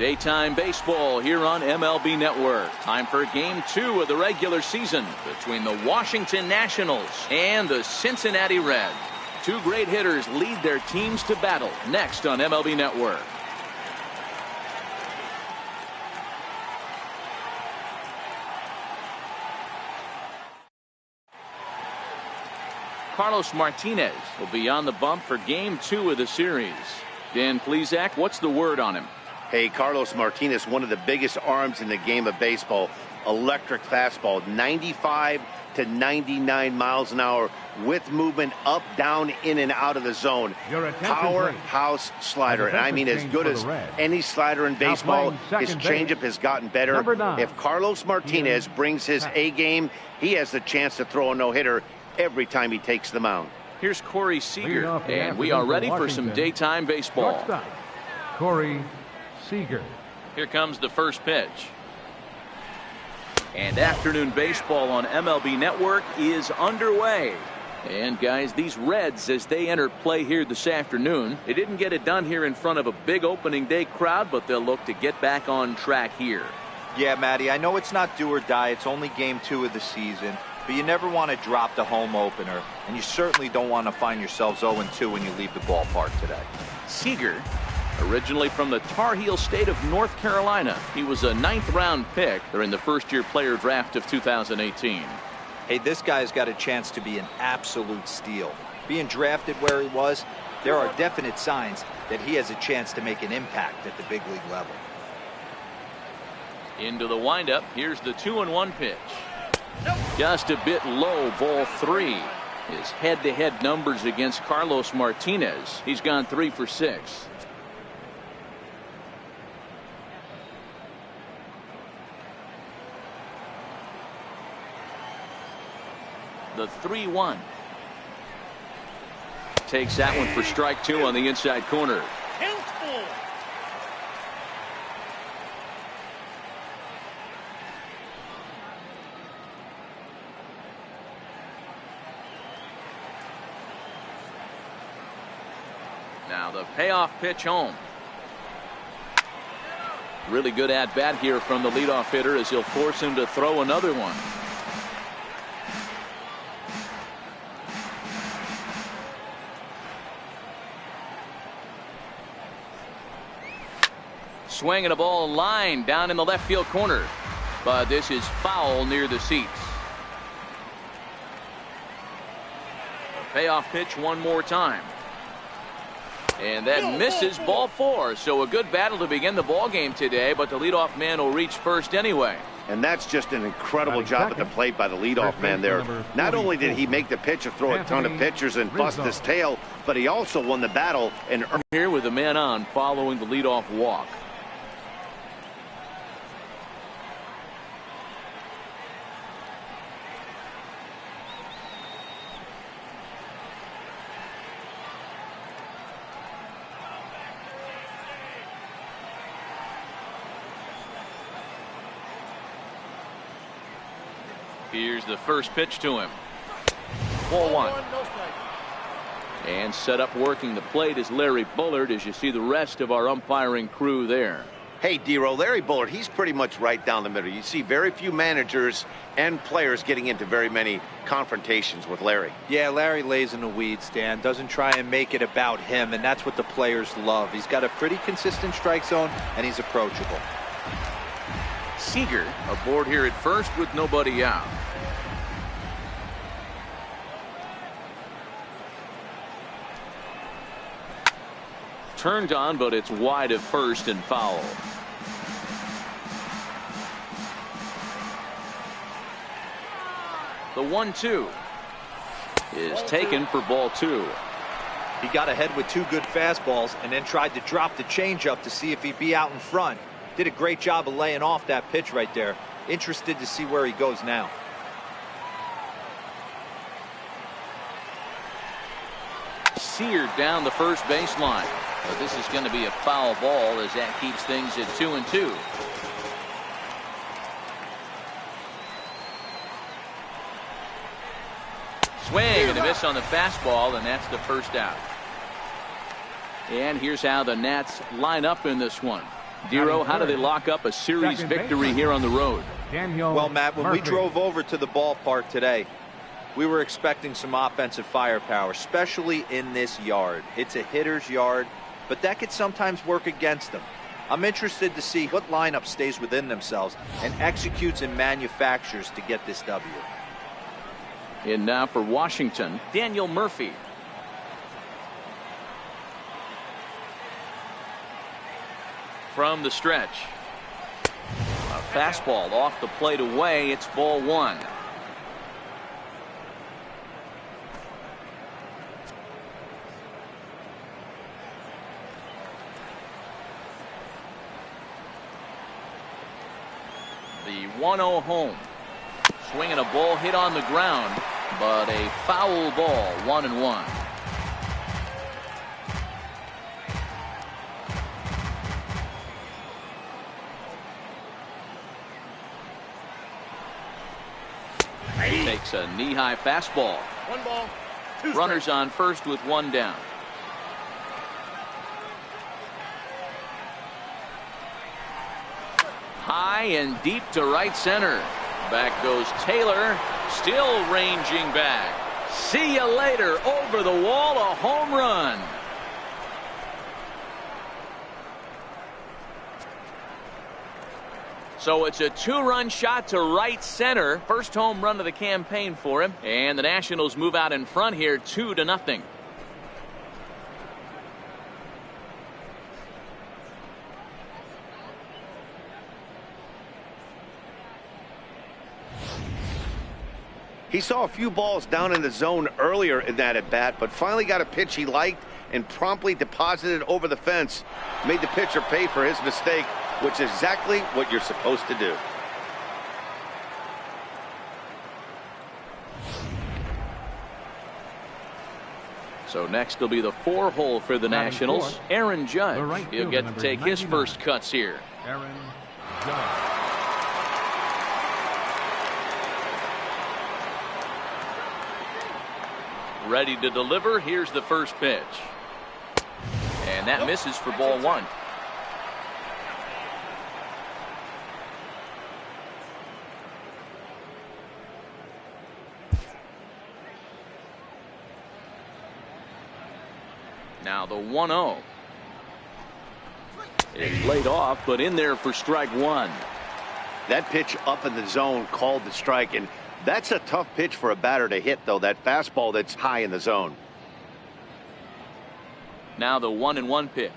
Daytime baseball here on MLB Network. Time for Game 2 of the regular season between the Washington Nationals and the Cincinnati Reds. Two great hitters lead their teams to battle next on MLB Network. Carlos Martinez will be on the bump for Game 2 of the series. Dan Plesac, what's the word on him? Hey, Carlos Martinez, one of the biggest arms in the game of baseball. Electric fastball, 95 to 99 miles an hour with movement up, down, in, and out of the zone. Powerhouse slider, and I mean as good as any slider in baseball. His changeup has gotten better. If Carlos Martinez brings his A game, he has the chance to throw a no-hitter every time he takes the mound. Here's Corey Seager, and we are ready for some daytime baseball. Corey Seager. Here comes the first pitch. And afternoon baseball on MLB Network is underway. And guys, these Reds, as they enter play here this afternoon, they didn't get it done here in front of a big opening day crowd, but they'll look to get back on track here. Yeah, Matty, I know it's not do or die. It's only Game 2 of the season. But you never want to drop the home opener, and you certainly don't want to find yourselves 0-2 when you leave the ballpark today. Seager, originally from the Tar Heel state of North Carolina, he was a 9th-round pick during the first-year player draft of 2018. Hey, this guy's got a chance to be an absolute steal. Being drafted where he was, there are definite signs that he has a chance to make an impact at the big league level. Into the windup, here's the 2-1 pitch. Just a bit low, ball 3. His head-to-head numbers against Carlos Martinez. He's gone 3 for 6. The 3-1. Takes that one for strike 2 on the inside corner. Now the payoff pitch home. Really good at bat here from the leadoff hitter as he'll force him to throw another one. Swinging a ball line down in the left field corner, but this is foul near the seats. A payoff pitch one more time. And that misses, ball 4. So a good battle to begin the ball game today, but the leadoff man will reach first anyway. And that's just an incredible job at the plate by the leadoff man there. Not only did he make the pitch of throw a ton of pitchers and bust his tail, but he also won the battle and here with the man on following the leadoff walk. Here's the first pitch to him. Ball 1. And set up working the plate is Larry Bullard, as you see the rest of our umpiring crew there. Hey, D-Row, Larry Bullard, he's pretty much right down the middle. You see very few managers and players getting into very many confrontations with Larry. Yeah, Larry lays in the weeds, Dan. Doesn't try and make it about him, and that's what the players love. He's got a pretty consistent strike zone, and he's approachable. Seager aboard here at first with nobody out. Turned on, but it's wide of first and foul. The 1-2 is taken for ball 2. He got ahead with 2 good fastballs and then tried to drop the changeup to see if he'd be out in front. Did a great job of laying off that pitch right there. Interested to see where he goes now. Seared down the first baseline. But this is going to be a foul ball as that keeps things at 2-2. Swing and a miss on the fastball, and that's the first out. And here's how the Nats line up in this one. Dero, how do they lock up a series victory here on the road? Well, Matt, when we drove over to the ballpark today, we were expecting some offensive firepower, especially in this yard. It's a hitter's yard, but that could sometimes work against them. I'm interested to see what lineup stays within themselves and executes and manufactures to get this W. In now for Washington, Daniel Murphy. From the stretch. A fastball off the plate away. It's ball one. The 1-0 home. Swinging a ball hit on the ground, but a foul ball, 1-1. Takes a knee-high fastball. 1 ball, 2 Runners on first with 1 down. High and deep to right center. Back goes Taylor, still ranging back. See you later. Over the wall, a home run. So it's a 2-run shot to right center. First home run of the campaign for him. And the Nationals move out in front here 2-0. He saw a few balls down in the zone earlier in that at bat, but finally got a pitch he liked and promptly deposited it over the fence. Made the pitcher pay for his mistake, which is exactly what you're supposed to do. So next will be the 4-hole for the Nationals. Aaron Judge. He'll get to take his first cuts here. Aaron Judge. Ready to deliver. Here's the first pitch. And that misses for ball one. Now the 1-0. It's laid off, but in there for strike one. That pitch up in the zone called the strike, and that's a tough pitch for a batter to hit, though, that fastball that's high in the zone. Now the 1-1 pitch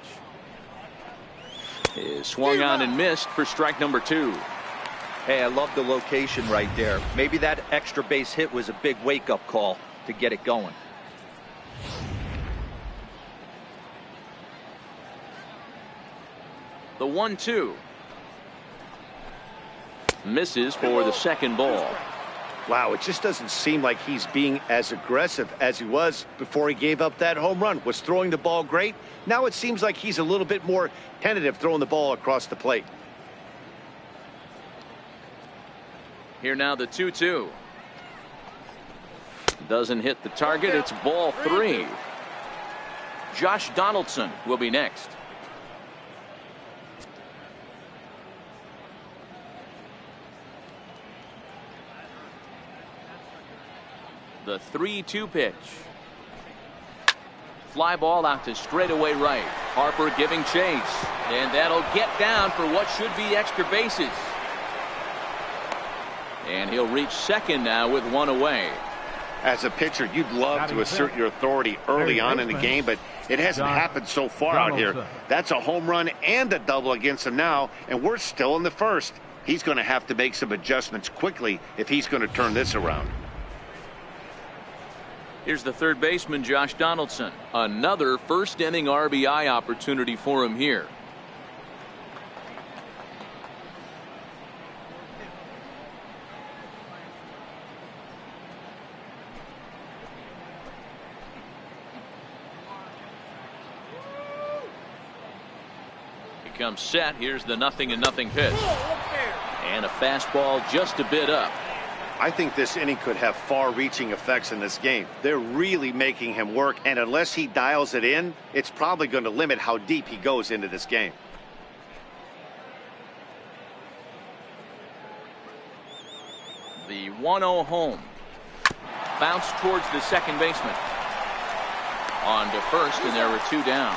is swung on and missed for strike number 2. Hey, I love the location right there. Maybe that extra base hit was a big wake-up call to get it going. The 1-2 misses for the second ball. Wow, it just doesn't seem like he's being as aggressive as he was before he gave up that home run. Was throwing the ball great. Now it seems like he's a little bit more tentative throwing the ball across the plate. Here now the 2-2. Doesn't hit the target. It's ball 3. Josh Donaldson will be next. The 3-2 pitch. Fly ball out to straightaway right. Harper giving chase. And that'll get down for what should be extra bases. And he'll reach second now with 1 away. As a pitcher, you'd love to assert your authority early on in the game, but it hasn't happened so far out here. That's a home run and a double against him now, and we're still in the first. He's going to have to make some adjustments quickly if he's going to turn this around. Here's the third baseman, Josh Donaldson. Another first inning RBI opportunity for him here. He comes set. Here's the 0-0 pitch. And a fastball just a bit up. I think this inning could have far-reaching effects in this game. They're really making him work, and unless he dials it in, it's probably going to limit how deep he goes into this game. 1-0 home. Bounce towards the second baseman. On to first, and there were 2 down.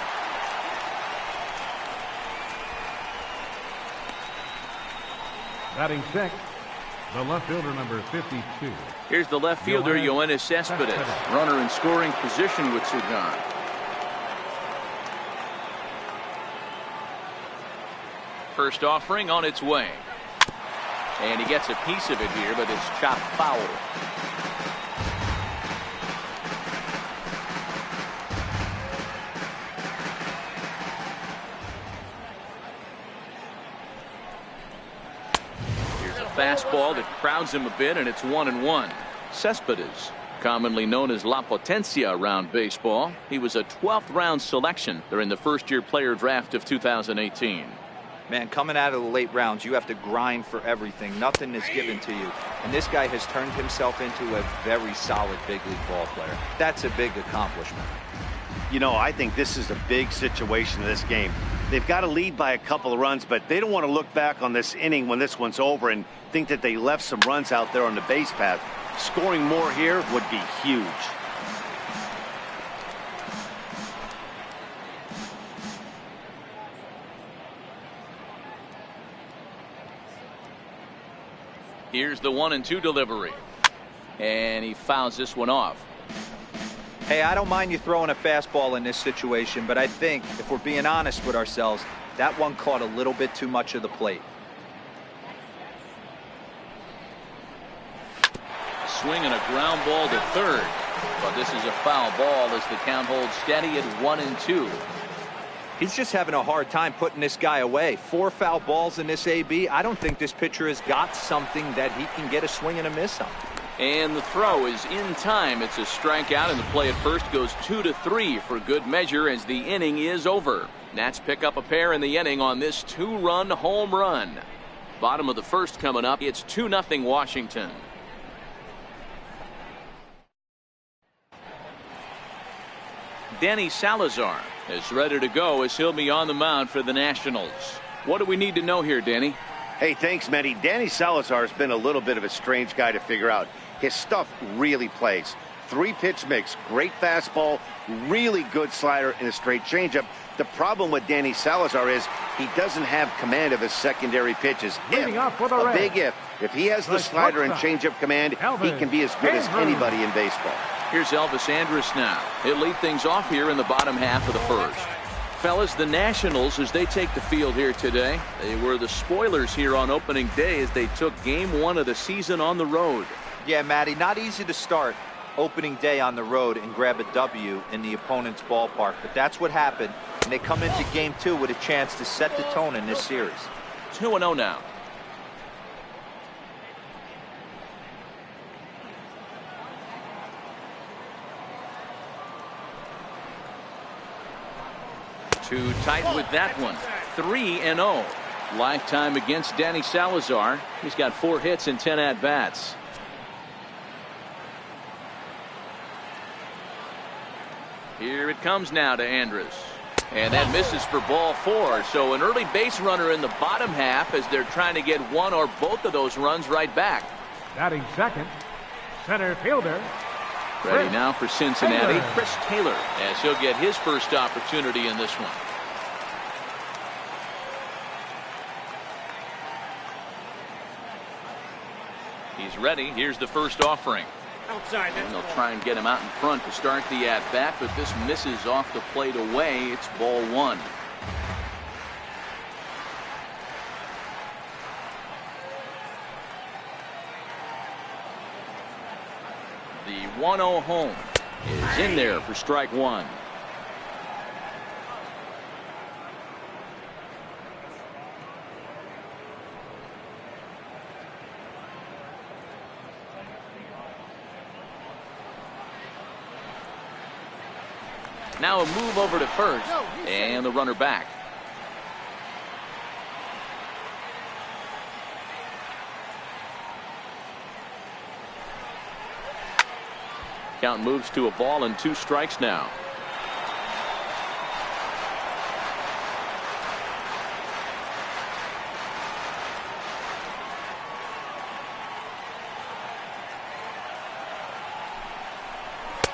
Batting sixth, the left fielder, number 52. Here's the left fielder, Yoenis Cespedes. Runner in scoring position with 2 gone. First offering on its way. And he gets a piece of it here, but it's chopped foul. Fastball that crowds him a bit, and it's 1-1. Cespedes, commonly known as La Potencia around baseball. He was a 12th round selection during the first-year player draft of 2018. Man, coming out of the late rounds, you have to grind for everything. Nothing is given to you. And this guy has turned himself into a very solid big league ball player. That's a big accomplishment. You know, I think this is a big situation in this game. They've got to lead by a couple of runs, but they don't want to look back on this inning when this one's over and think that they left some runs out there on the base path. Scoring more here would be huge. Here's the 1-2 delivery. And he fouls this one off. Hey, I don't mind you throwing a fastball in this situation, but I think if we're being honest with ourselves, that one caught a little bit too much of the plate. Swinging a ground ball to third. But this is a foul ball as the count holds steady at 1-2. He's just having a hard time putting this guy away. 4 foul balls in this AB. I don't think this pitcher has got something that he can get a swing and a miss on. And the throw is in time. It's a strikeout, and the play at first goes 2-3 for good measure as the inning is over. Nats pick up a pair in the inning on this 2-run home run. Bottom of the first coming up. It's 2-0 Washington. Danny Salazar is ready to go as he'll be on the mound for the Nationals. What do we need to know here, Danny? Hey, thanks, Matty. Danny Salazar has been a little bit of a strange guy to figure out. His stuff really plays. 3-pitch mix, great fastball, really good slider, and a straight changeup. The problem with Danny Salazar is he doesn't have command of his secondary pitches. Big if he has the slider and changeup command, he can be as good as anybody in baseball. Here's Elvis Andrus now. He'll lead things off here in the bottom half of the first. Fellas, the Nationals, as they take the field here today, they were the spoilers here on opening day as they took game 1 of the season on the road. Yeah, Matty, not easy to start opening day on the road and grab a W in the opponent's ballpark, but that's what happened, and they come into game 2 with a chance to set the tone in this series. 2-0 now. Too tight with that one. 3-0. Lifetime against Danny Salazar. He's got 4 hits and 10 at-bats. Here it comes now to Andrus. And that misses for ball 4. So an early base runner in the bottom half as they're trying to get one or both of those runs right back. Batting second, center fielder. Ready now for Cincinnati, Chris Taylor, as he'll get his first opportunity in this one. He's ready. Here's the first offering. Outside. And they'll try and get him out in front to start the at-bat, but this misses off the plate away. It's ball 1. The 1-0 home is in there for strike 1. Now a move over to first, and the runner back. Count moves to a ball and 2 strikes now.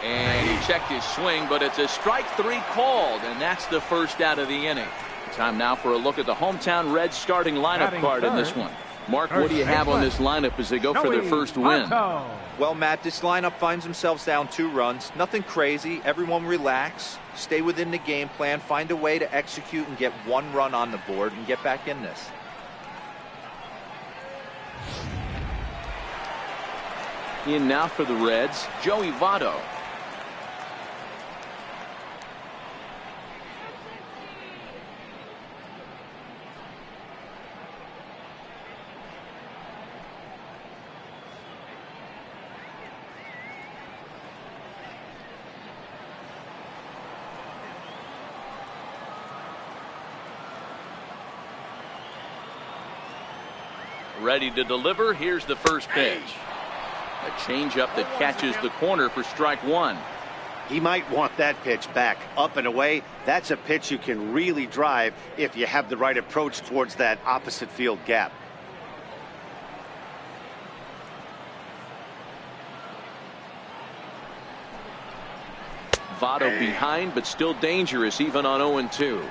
And he checked his swing, but it's a strike 3 called, and that's the first out of the inning. Time now for a look at the hometown Reds starting lineup card in this one. Mark, what do you have on this lineup as they go for their first win? Well, Matt, this lineup finds themselves down 2 runs. Nothing crazy. Everyone relax. Stay within the game plan. Find a way to execute and get 1 run on the board and get back in this. In now for the Reds, Joey Votto. Ready to deliver. Here's the first pitch. A changeup that catches the corner for strike 1. He might want that pitch back, up and away. That's a pitch you can really drive if you have the right approach towards that opposite field gap. Votto behind, but still dangerous even on 0-2.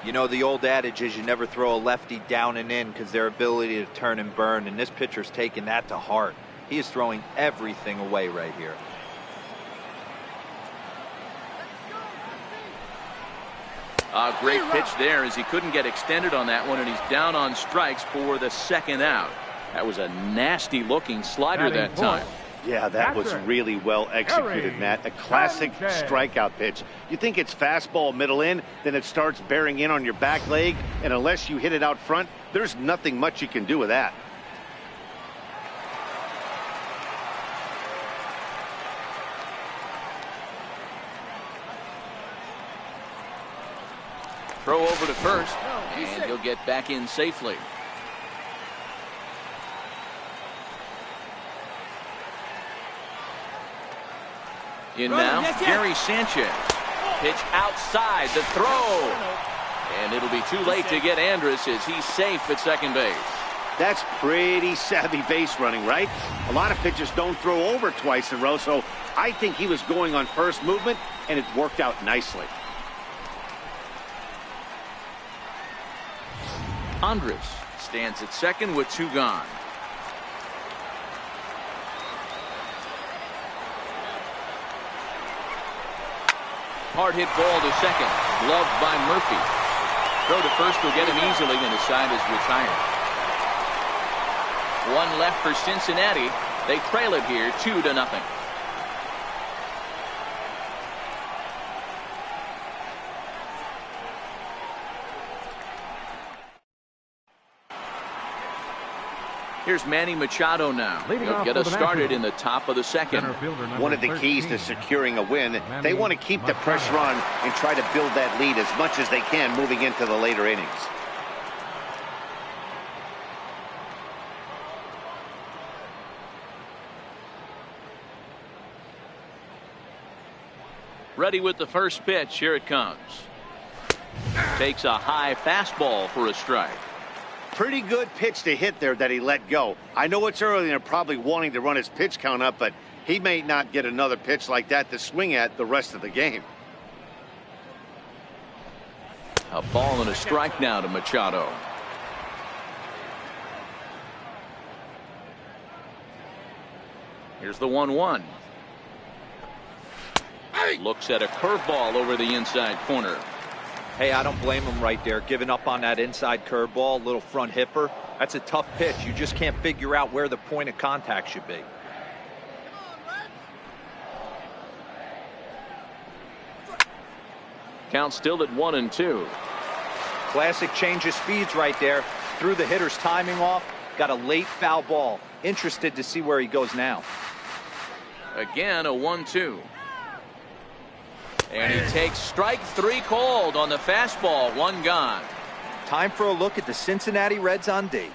You know, the old adage is you never throw a lefty down and in because their ability to turn and burn, and this pitcher's taking that to heart. He is throwing everything away right here. A great pitch there as he couldn't get extended on that one, and he's down on strikes for the second out. That was a nasty looking slider that time. Yeah, that was really well executed, Matt. A classic strikeout pitch. You think it's fastball middle in, then it starts bearing in on your back leg, and unless you hit it out front, there's nothing much you can do with that. Throw over to first, and he'll get back in safely. In now, Gary Sanchez. Pitch outside, the throw. And it'll be too late to get Andrus as he's safe at second base. That's pretty savvy base running, right? A lot of pitchers don't throw over twice in a row, so I think he was going on first movement, and it worked out nicely. Andrus stands at second with 2 gone. Hard hit ball to second. Gloved by Murphy. Throw to first will get him easily, and his side is retired. 1 left for Cincinnati. They trail it here 2-0. Here's Manny Machado now. He'll get us started in the top of the second. One of the keys to securing a win, they want to keep the pressure on and try to build that lead as much as they can moving into the later innings. Ready with the first pitch. Here it comes. Takes a high fastball for a strike. Pretty good pitch to hit there that he let go. I know it's early and they're probably wanting to run his pitch count up, but he may not get another pitch like that to swing at the rest of the game. A ball and a strike now to Machado. Here's the 1-1. Looks at a curveball over the inside corner. Hey, I don't blame him right there. Giving up on that inside curveball, little front hipper. That's a tough pitch. You just can't figure out where the point of contact should be. Count still at 1-2. Classic change of speeds right there. Threw the hitter's timing off. Got a late foul ball. Interested to see where he goes now. Again, a 1-2. And he takes strike 3 called on the fastball. 1 gone. Time for a look at the Cincinnati Reds on D.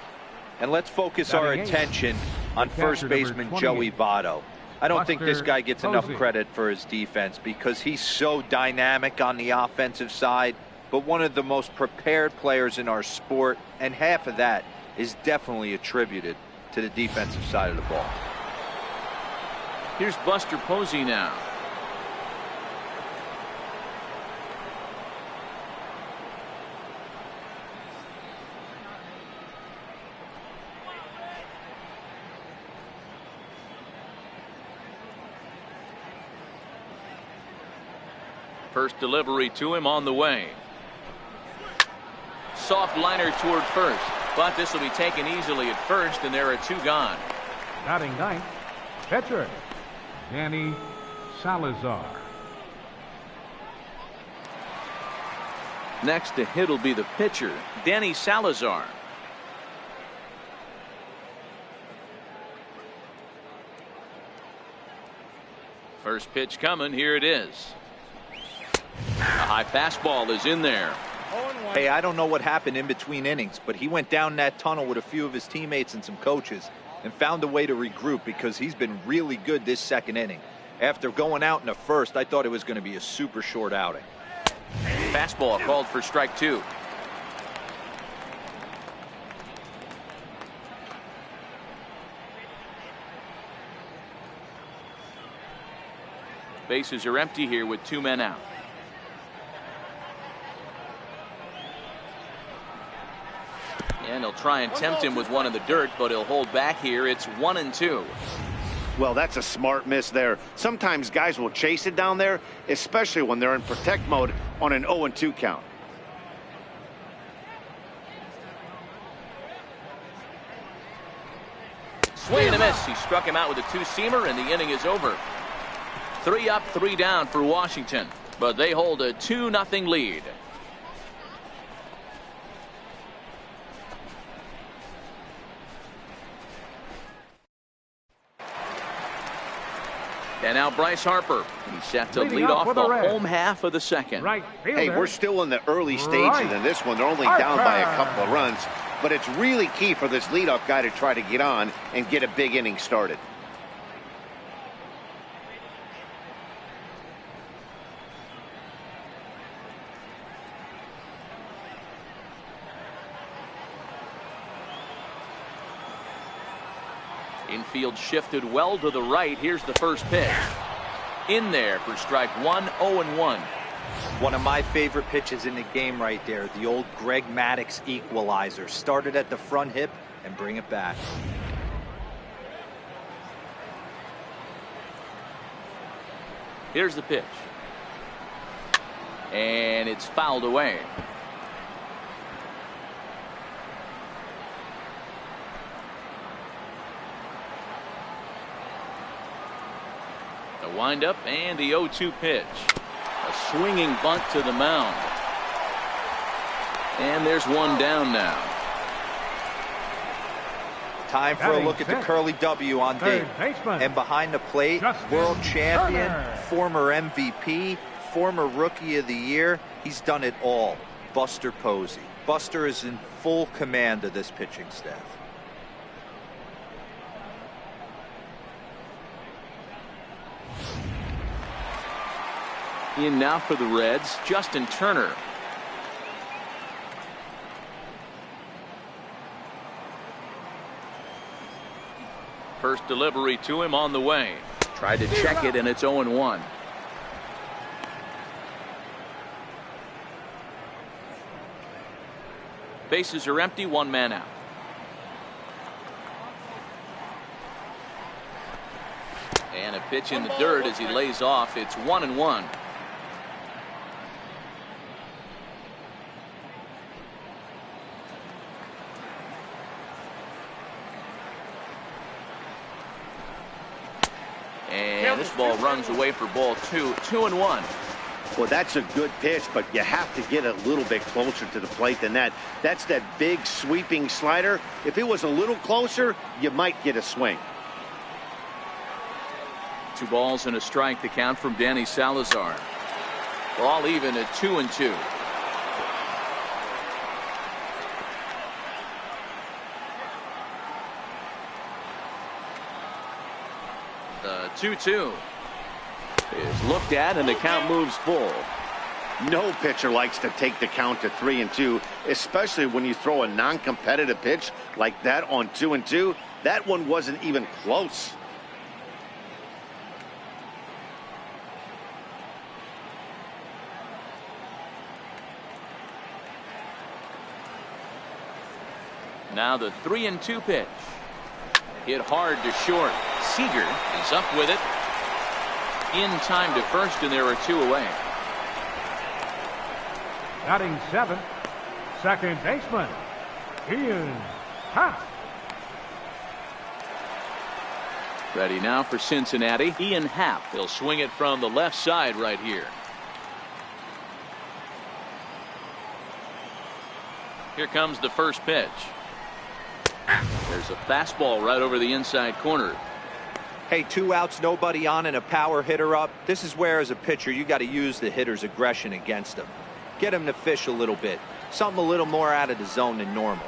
And let's focus our attention on first baseman Joey Votto. I don't think this guy gets enough credit for his defense because he's so dynamic on the offensive side, but one of the most prepared players in our sport, and half of that is definitely attributed to the defensive side of the ball. Here's Buster Posey now. First delivery to him on the way. Soft liner toward first, but this will be taken easily at first, and there are 2 gone. Batting ninth, pitcher, Danny Salazar. Next to hit will be the pitcher, Danny Salazar. First pitch coming. Here it is. A high fastball is in there. Hey, I don't know what happened in between innings, but he went down that tunnel with a few of his teammates and some coaches and found a way to regroup, because he's been really good this second inning. After going out in the first, I thought it was going to be a super short outing. Fastball called for strike 2. Bases are empty here with 2 men out. And he'll try and tempt him with one in the dirt, but he'll hold back here. It's 1-2. Well, that's a smart miss there. Sometimes guys will chase it down there, especially when they're in protect mode on an 0-2 count. Swing and a miss. He struck him out with a 2-seamer, and the inning is over. 3 up, 3 down for Washington, but they hold a 2-0 lead. And now Bryce Harper. He's set to lead off the home half of the second. Right fielder. Hey, we're still in the early stages in this one. They're only down by a couple of runs, but it's really key for this leadoff guy to try to get on and get a big inning started. Infield shifted well to the right. Here's the first pitch. In there for strike 1, 0-1. One of my favorite pitches in the game right there. The old Greg Maddux equalizer. Started at the front hip and bring it back. Here's the pitch. And it's fouled away. The windup and the 0-2 pitch. A swinging bunt to the mound. And there's one down now. Time for a look at the curly W on Dave. And behind the plate, world champion, former MVP, former Rookie of the Year. He's done it all. Buster Posey. Buster is in full command of this pitching staff. In now for the Reds, Justin Turner. First delivery to him on the way. Tried to check it, and it's 0-1. Bases are empty, 1 man out. And a pitch in the dirt as he lays off. It's 1-1. And this ball runs away for ball 2. 2-1. Well, that's a good pitch, but you have to get a little bit closer to the plate than that. That's that big sweeping slider. If it was a little closer, you might get a swing. 2 balls and a strike to count from Danny Salazar. We're all even at 2-2. The 2-2 is looked at, and the count moves full. No pitcher likes to take the count to 3-2, especially when you throw a non-competitive pitch like that on 2-2. That one wasn't even close. Now the 3-2 pitch. Hit hard to short. Seager is up with it. In time to first, and there are 2 away. Batting 7th, second baseman, Ian Happ. Ready now for Cincinnati, Ian Happ. He'll swing it from the left side right here. Here comes the first pitch. There's a fastball right over the inside corner. Hey, 2 outs, nobody on, and a power hitter up. This is where, as a pitcher, you got to use the hitter's aggression against him. Get him to fish a little bit. Something a little more out of the zone than normal.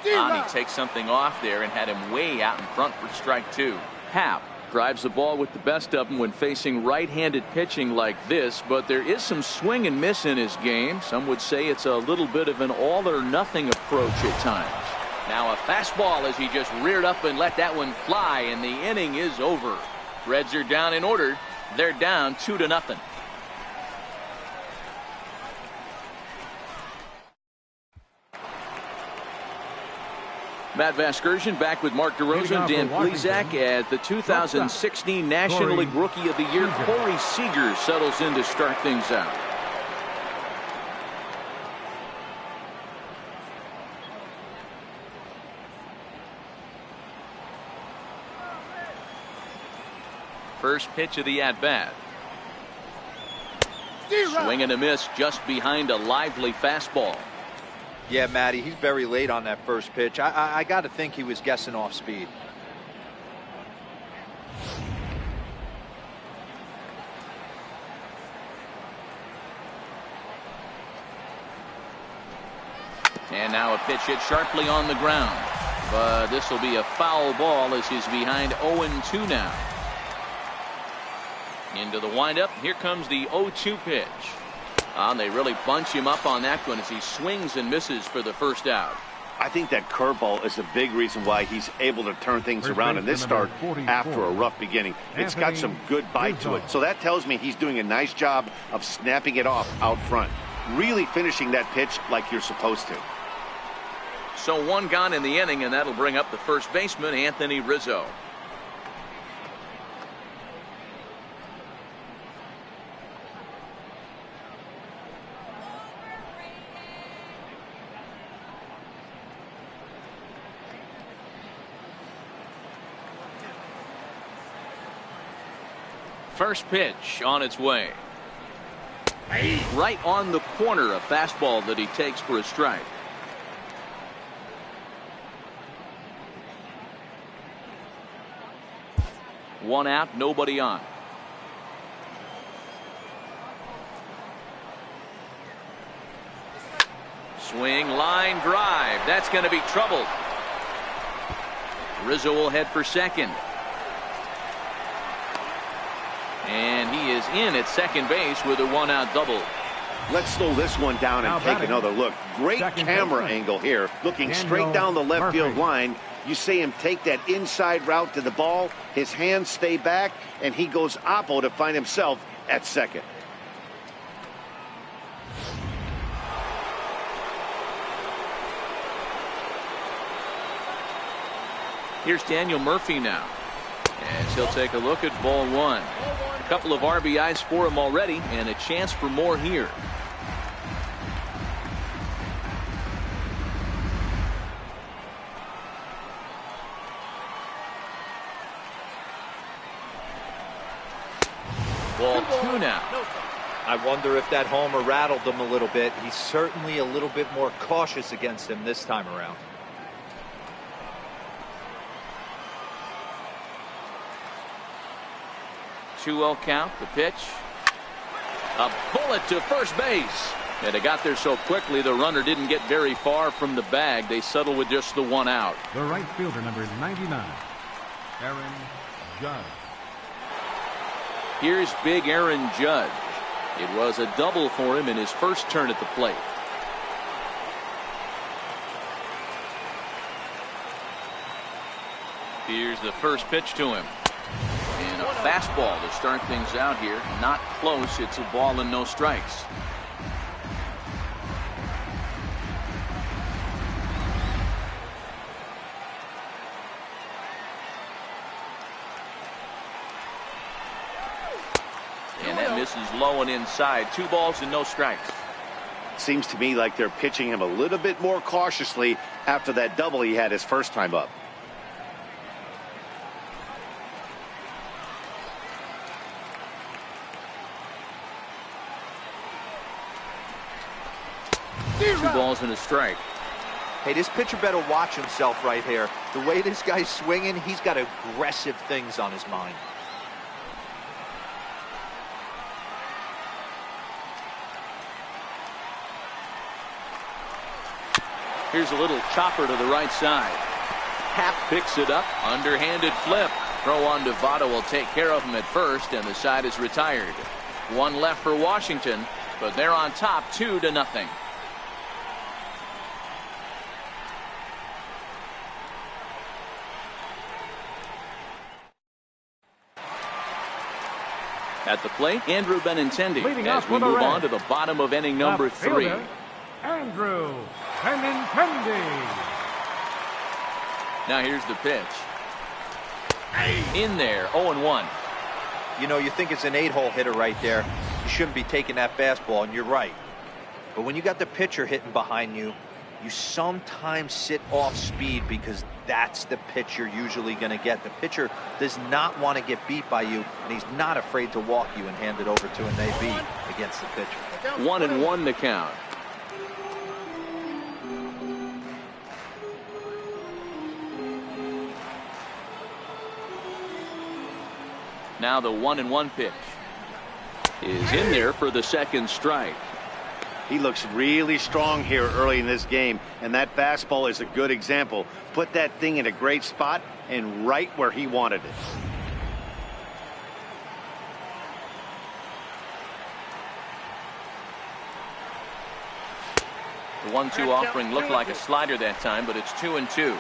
He takes something off there and had him way out in front for strike 2. Happ drives the ball with the best of them when facing right-handed pitching like this, but there is some swing and miss in his game. Some would say it's a little bit of an all-or-nothing approach at times. Now a fastball as he just reared up and let that one fly, and the inning is over. Reds are down in order. They're down 2-0. Matt Vasgersian back with Mark DeRosa, Dan Plesac at the 2016 National League Rookie of the Year. Corey Seager settles in to start things out. First pitch of the at-bat. Swing and a miss just behind a lively fastball. Yeah, Matty, he's very late on that first pitch. I got to think he was guessing off speed. And now a pitch hit sharply on the ground. But this will be a foul ball as he's behind 0-2 now. Into the windup. Here comes the 0-2 pitch. And they really bunch him up on that one as he swings and misses for the first out. I think that curveball is a big reason why he's able to turn things around in this start after a rough beginning. It's got some good bite to it. So that tells me he's doing a nice job of snapping it off out front. Really finishing that pitch like you're supposed to. So 1 gone in the inning, and that'll bring up the first baseman, Anthony Rizzo. First pitch on its way. Right on the corner, a fastball that he takes for a strike. One out, nobody on. Swing, line drive. That's going to be trouble. Rizzo will head for second. And he is in at second base with a 1-out double. Let's slow this one down and take another look. Great camera angle here. Looking straight down the left field line. You see him take that inside route to the ball. His hands stay back, and he goes oppo to find himself at second. Here's Daniel Murphy now. As he'll take a look at ball 1. A couple of RBIs for him already, and a chance for more here. Ball 2 now. I wonder if that homer rattled him a little bit. He's certainly a little bit more cautious against him this time around. Two-0 count. The pitch. A bullet to first base. And it got there so quickly the runner didn't get very far from the bag. They settle with just the 1 out. The right fielder, number 99, Aaron Judge. Here's big Aaron Judge. It was a double for him in his first turn at the plate. Here's the first pitch to him. And a fastball to start things out here. Not close. It's a ball and no strikes. And that misses low and inside. 2 balls and no strikes. Seems to me like they're pitching him a little bit more cautiously after that double he had his first time up. Two balls and a strike. Hey, this pitcher better watch himself right here. The way this guy's swinging, he's got aggressive things on his mind. Here's a little chopper to the right side. Happ picks it up. Underhanded flip. Throw on to Votto will take care of him at first, and the side is retired. 1 left for Washington, but they're on top 2-0. At the plate, Andrew Benintendi, as we move on to the bottom of inning number 3. Andrew Benintendi. Now here's the pitch. In there, 0-1. You know, you think it's an 8-hole hitter right there. You shouldn't be taking that fastball, and you're right. But when you got the pitcher hitting behind you, you sometimes sit off speed because that's the pitch you're usually going to get. The pitcher does not want to get beat by you, and he's not afraid to walk you and hand it over to an AB against the pitcher. 1-1 the count. Now the 1-1 pitch is in there for the second strike. He looks really strong here early in this game, and that fastball is a good example. Put that thing in a great spot and right where he wanted it. The 1-2 offering looked like a slider that time, but it's 2-2.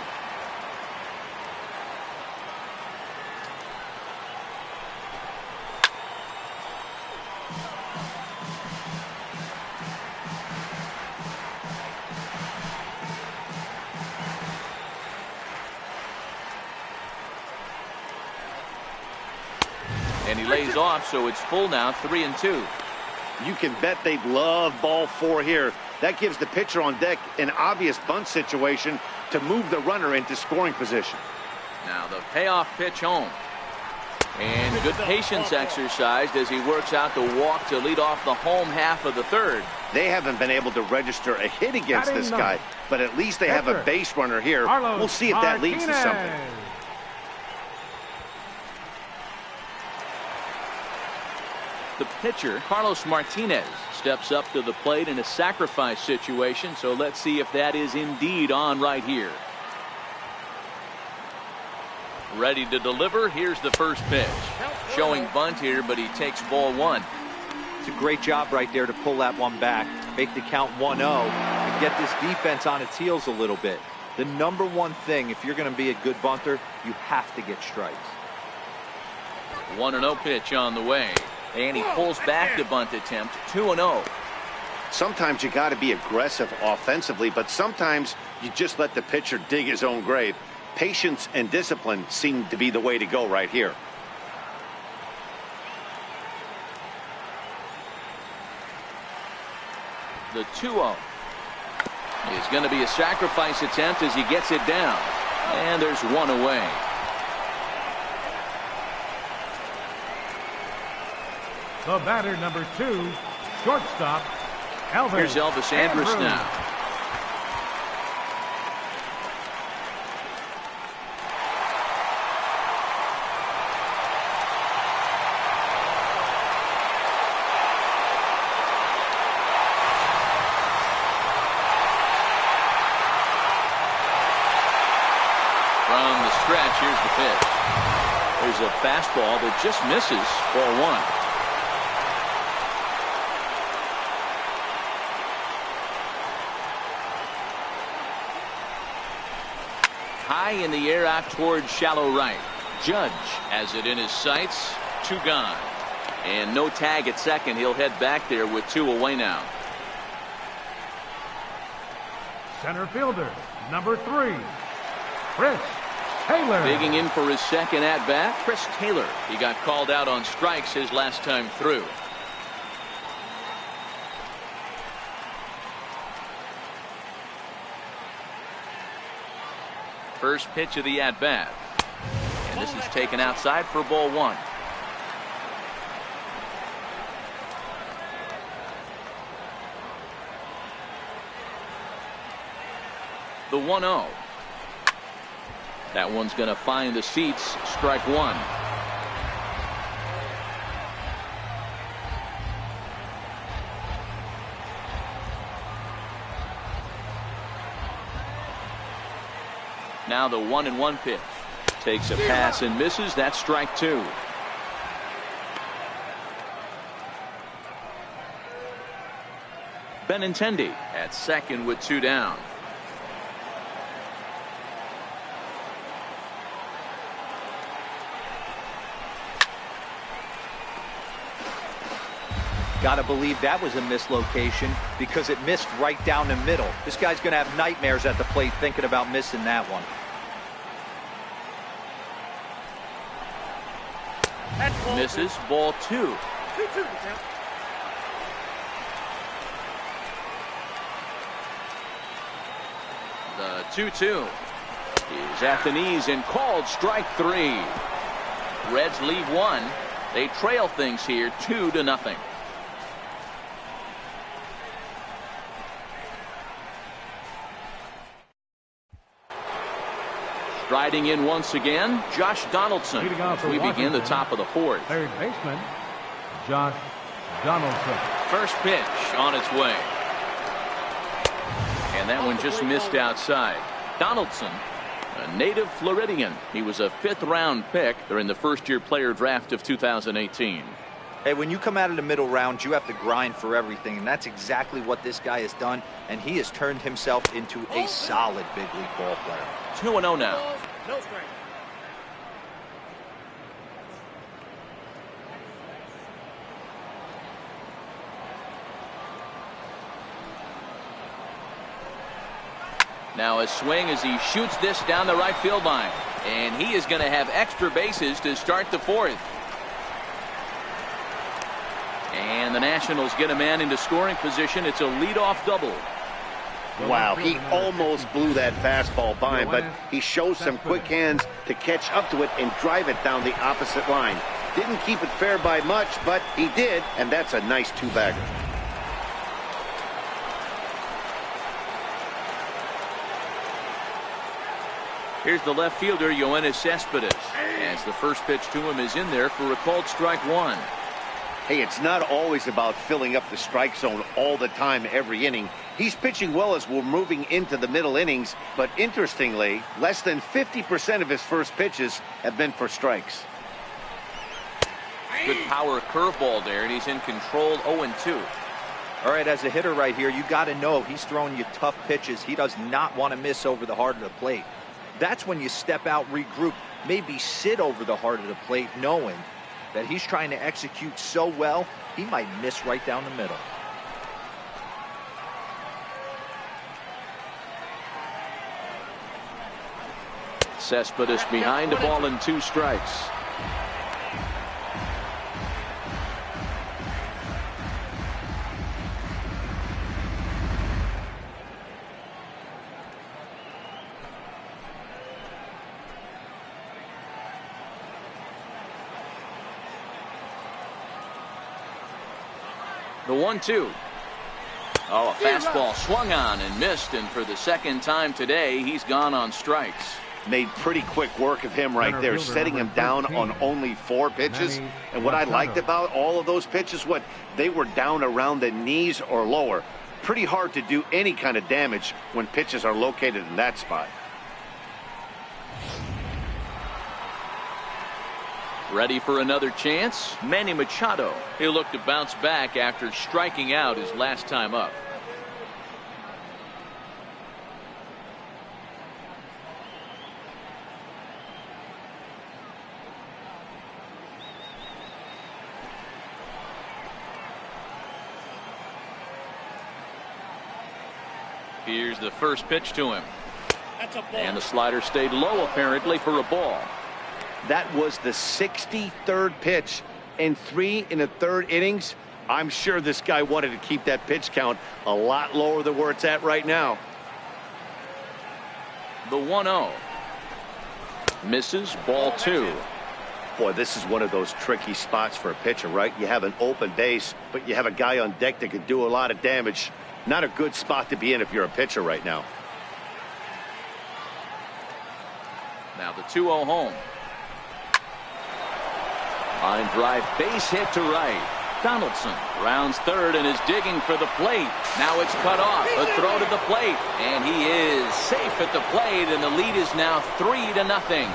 And he lays off, so it's full now, 3-2. You can bet they love ball 4 here. That gives the pitcher on deck an obvious bunt situation to move the runner into scoring position. Now the payoff pitch home. And good patience exercised as he works out the walk to lead off the home half of the third. They haven't been able to register a hit against this guy, but at least they have a base runner here. We'll see if that leads to something. The pitcher, Carlos Martinez, steps up to the plate in a sacrifice situation, so let's see if that is indeed on right here. Ready to deliver. Here's the first pitch. Showing bunt here, but he takes ball 1. It's a great job right there to pull that one back, make the count 1-0, and get this defense on its heels a little bit. The number one thing, if you're going to be a good bunter, you have to get strikes. 1-0 pitch on the way. And he pulls back the bunt attempt. 2-0. Sometimes you got to be aggressive offensively, but sometimes you just let the pitcher dig his own grave. Patience and discipline seem to be the way to go right here. The 2-0 is going to be a sacrifice attempt as he gets it down. And there's one away. The batter, number 2, shortstop, Elvis. Here's Elvis Andrus now. From the stretch, here's the pitch. There's a fastball that just misses, ball 1. High in the air out towards shallow right. Judge has it in his sights. 2 gone. And no tag at second. He'll head back there with 2 away now. Center fielder, number 3, Chris Taylor. Digging in for his second at bat, Chris Taylor. He got called out on strikes his last time through. First pitch of the at-bat. And this is taken outside for ball 1. The 1-0. That one's going to find the seats. Strike 1. Now the 1-1 pitch. Takes a pass and misses. That's strike 2. Benintendi at second with 2 down. Got to believe that was a mislocation because it missed right down the middle. This guy's going to have nightmares at the plate thinking about missing that one. Misses. Ball 2. The 2-2 is at the knees and called strike 3. Reds leave 1. They trail things here 2-0. Striding in once again, Josh Donaldson. We begin the top of the 4th. Third baseman, Josh Donaldson. First pitch on its way. And that one just missed outside. Donaldson, a native Floridian. He was a 5th-round pick during the first-year player draft of 2018. Hey, when you come out of the middle rounds, you have to grind for everything, and that's exactly what this guy has done, and he has turned himself into a solid big league ball player. 2-0 now. No strike. Now a swing as he shoots this down the right field line. And he is going to have extra bases to start the 4th. And the Nationals get a man into scoring position. It's a leadoff double. Wow, he almost blew that fastball by him, but he shows some quick hands to catch up to it and drive it down the opposite line. Didn't keep it fair by much, but he did, and that's a nice 2-bagger. Here's the left fielder, Yoenis Cespedes, as the first pitch to him is in there for a called strike 1. Hey, it's not always about filling up the strike zone all the time every inning. He's pitching well as we're moving into the middle innings, but interestingly, less than 50% of his first pitches have been for strikes. Good power curveball there, and he's in control 0-2. All right, as a hitter right here, you got to know he's throwing you tough pitches. He does not want to miss over the heart of the plate. That's when you step out, regroup, maybe sit over the heart of the plate, knowing that he's trying to execute so well, he might miss right down the middle. Cespedes behind the ball and 2 strikes. The 1-2. Oh, a fastball swung on and missed, and for the second time today, he's gone on strikes. Made pretty quick work of him right there, setting him down on only 4 pitches. And what I liked about all of those pitches, they were down around the knees or lower. Pretty hard to do any kind of damage when pitches are located in that spot. Ready for another chance? Manny Machado. He'll look to bounce back after striking out his last time up. Here's the first pitch to him. And the slider stayed low apparently for a ball. That was the 63rd pitch in 3 1/3 innings. I'm sure this guy wanted to keep that pitch count a lot lower than where it's at right now. The 1-0. Misses. Ball 2. Boy, this is one of those tricky spots for a pitcher, right? You have an open base, but you have a guy on deck that can do a lot of damage. Not a good spot to be in if you're a pitcher right now. Now the 2-0 home. Line drive, base hit to right. Donaldson rounds third and is digging for the plate. Now it's cut off. A throw to the plate, and he is safe at the plate, and the lead is now 3-0.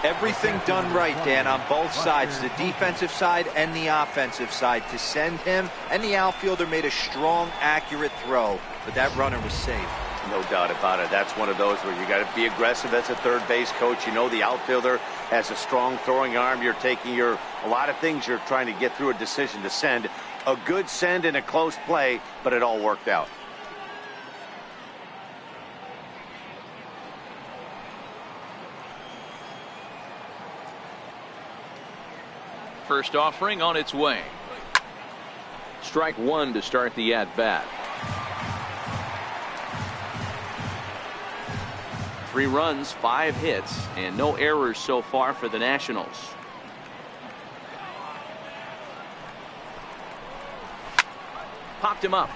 Everything done right, Dan, on both sides, the defensive side and the offensive side, to send him, and the outfielder made a strong, accurate throw, but that runner was safe. No doubt about it. That's one of those where you got to be aggressive as a third base coach. You know the outfielder has a strong throwing arm. You're taking a lot of things you're trying to get through a decision to send. A good send and a close play, but it all worked out. First offering on its way. Strike 1 to start the at-bat. 3 runs, 5 hits, and no errors so far for the Nationals. Popped him up.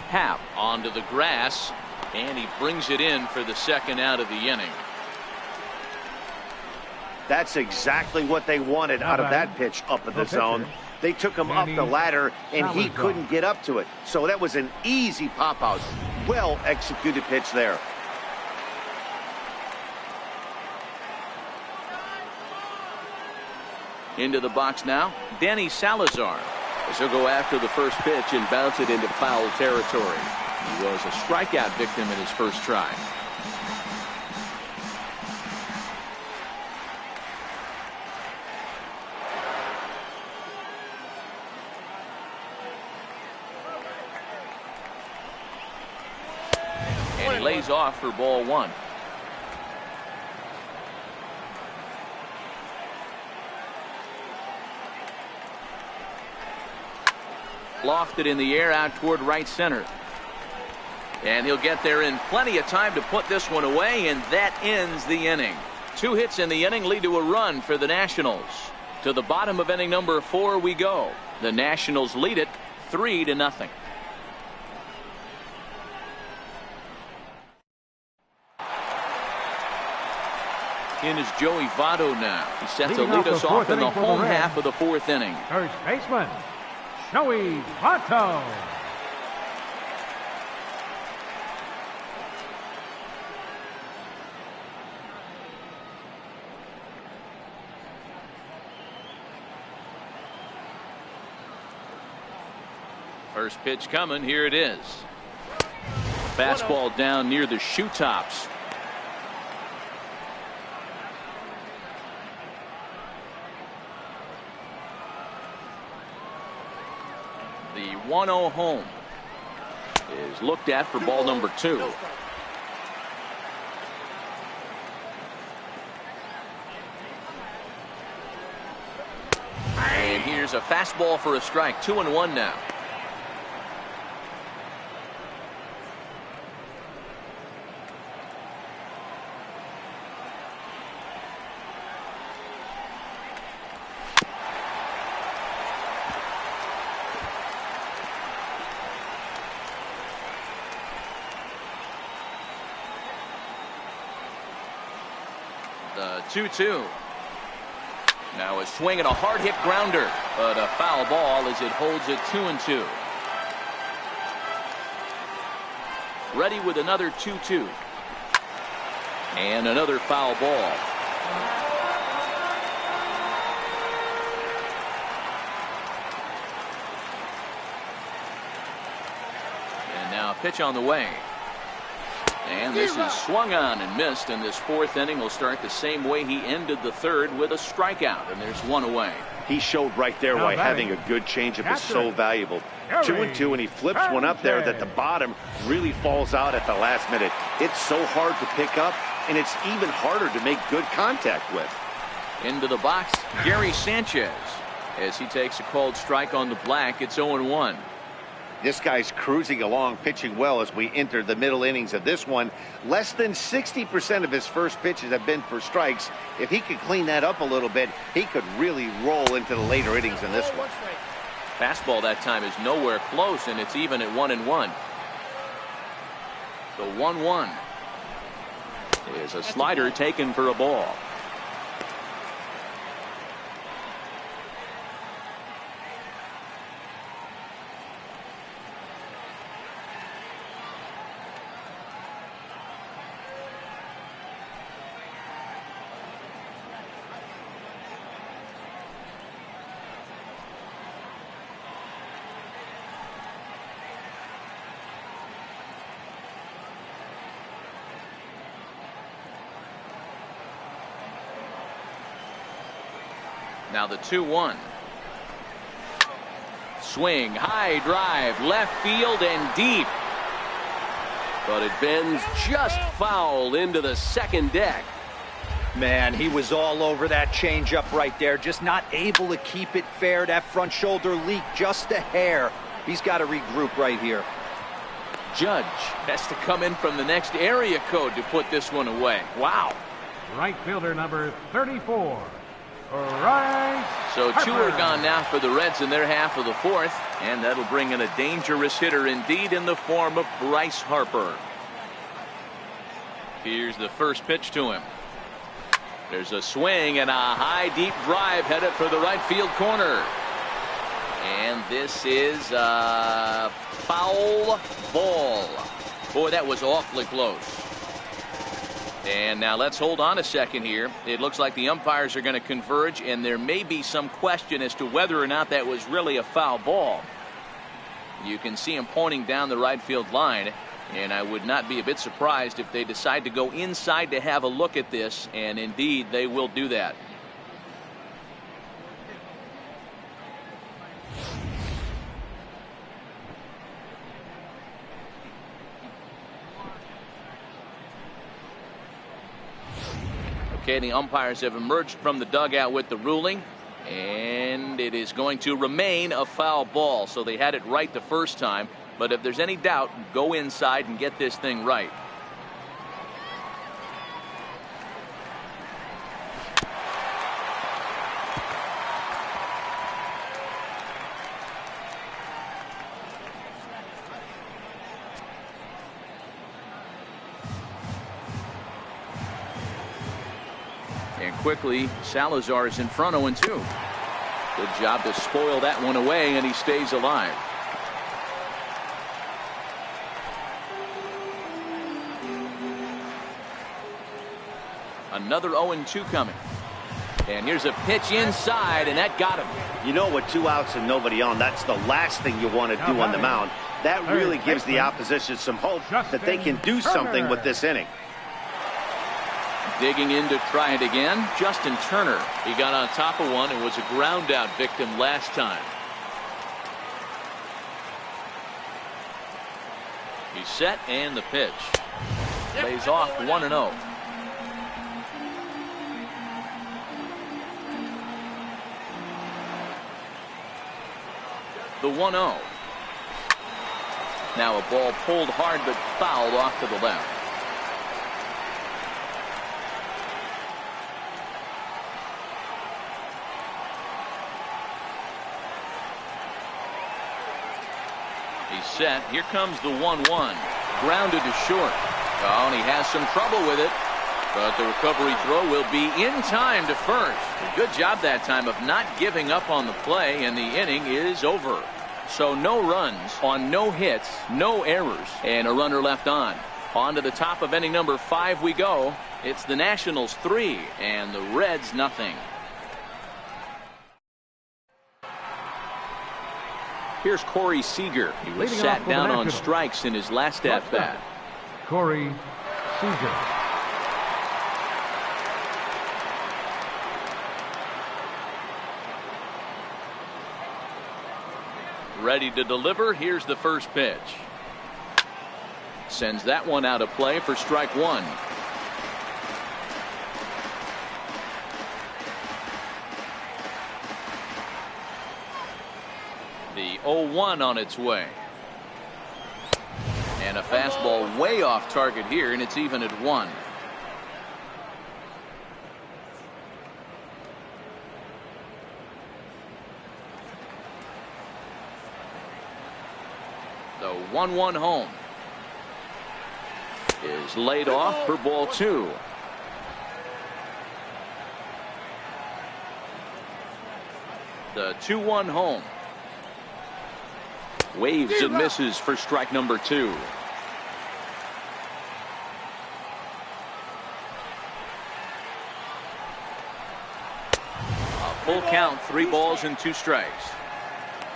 Happ onto the grass, and he brings it in for the second out of the inning. That's exactly what they wanted out of that pitch up in the zone. They took him up the ladder, and he couldn't get up to it. So that was an easy pop-out. Well-executed pitch there. Into the box now, Danny Salazar. As he'll go after the first pitch and bounce it into foul territory. He was a strikeout victim in his first try. And he lays off for ball 1. Lofted in the air out toward right center. And he'll get there in plenty of time to put this one away, and that ends the inning. 2 hits in the inning lead to a run for the Nationals. To the bottom of inning number 4 we go. The Nationals lead it 3-0. In is Joey Votto now. He's set to lead us off in the home half of the 4th inning. First baseman, Joey Votto. First pitch coming. Here it is. Fastball down near the shoe tops. The 1-0 home is looked at for ball number 2. And here's a fastball for a strike. 2-1 now. The 2-2. Now a swing and a hard hit grounder, but a foul ball as it holds it 2-2. Ready with another 2-2. And another foul ball. And now a pitch on the way. And this is swung on and missed, and this 4th inning will start the same way he ended the 3rd, with a strikeout, and there's 1 away. He showed right there why having a good changeup is so valuable. 2-2, and he flips one up there that the bottom really falls out at the last minute. It's so hard to pick up, and it's even harder to make good contact with. Into the box, Gary Sanchez, as he takes a called strike on the black. It's 0-1. This guy's cruising along, pitching well as we enter the middle innings of this one. Less than 60% of his first pitches have been for strikes. If he could clean that up a little bit, he could really roll into the later innings in this one. Fastball that time is nowhere close, and it's even at 1-1. The 1-1 is a slider taken for a ball. Now the 2-1. Swing, high drive, left field and deep. But it bends just foul into the second deck. Man, he was all over that changeup right there. Just not able to keep it fair. That front shoulder leak just a hair. He's got to regroup right here. Judge has to come in from the next area code to put this one away. Wow. Right fielder number 34. Right. So two are gone now for the Reds in their half of the fourth, and that'll bring in a dangerous hitter indeed in the form of Bryce Harper. Here's the first pitch to him. There's a swing and a high deep drive headed for the right field corner. And this is a foul ball. Boy, that was awfully close. And now let's hold on a second here. It looks like the umpires are going to converge, and there may be some question as to whether or not that was really a foul ball. You can see him pointing down the right field line, and I would not be a bit surprised if they decide to go inside to have a look at this, and indeed they will do that. Okay, the umpires have emerged from the dugout with the ruling, and it is going to remain a foul ball. So they had it right the first time, but if there's any doubt, go inside and get this thing right. And quickly, Salazar is in front 0-2. Good job to spoil that one away, and he stays alive. Another 0-2 coming. And here's a pitch inside, and that got him. You know, with 2 outs and nobody on, that's the last thing you want to do on the mound. That really gives the opposition some hope that they can do something with this inning. Digging in to try it again, Justin Turner. He got on top of one and was a ground out victim last time. He's set, and the pitch. Lays off 1-0. The 1-0. Now a ball pulled hard but fouled off to the left. He's set. Here comes the 1-1. Grounded to short. Oh, and he has some trouble with it. But the recovery throw will be in time to first. A good job that time of not giving up on the play, and the inning is over. So no runs on no hits, no errors, and a runner left on. On to the top of inning number 5 we go. It's the Nationals 3 and the Reds nothing. Here's Corey Seager. He was sat down on strikes in his last at-bat. Corey Seager. Ready to deliver. Here's the first pitch. Sends that one out of play for strike 1. The 0-1 on its way. And a fastball way off target here, and it's even at 1. The 1-1 home is laid off for ball 2. The 2-1 home. Waves and misses for strike number 2. A full count, 3 balls and 2 strikes.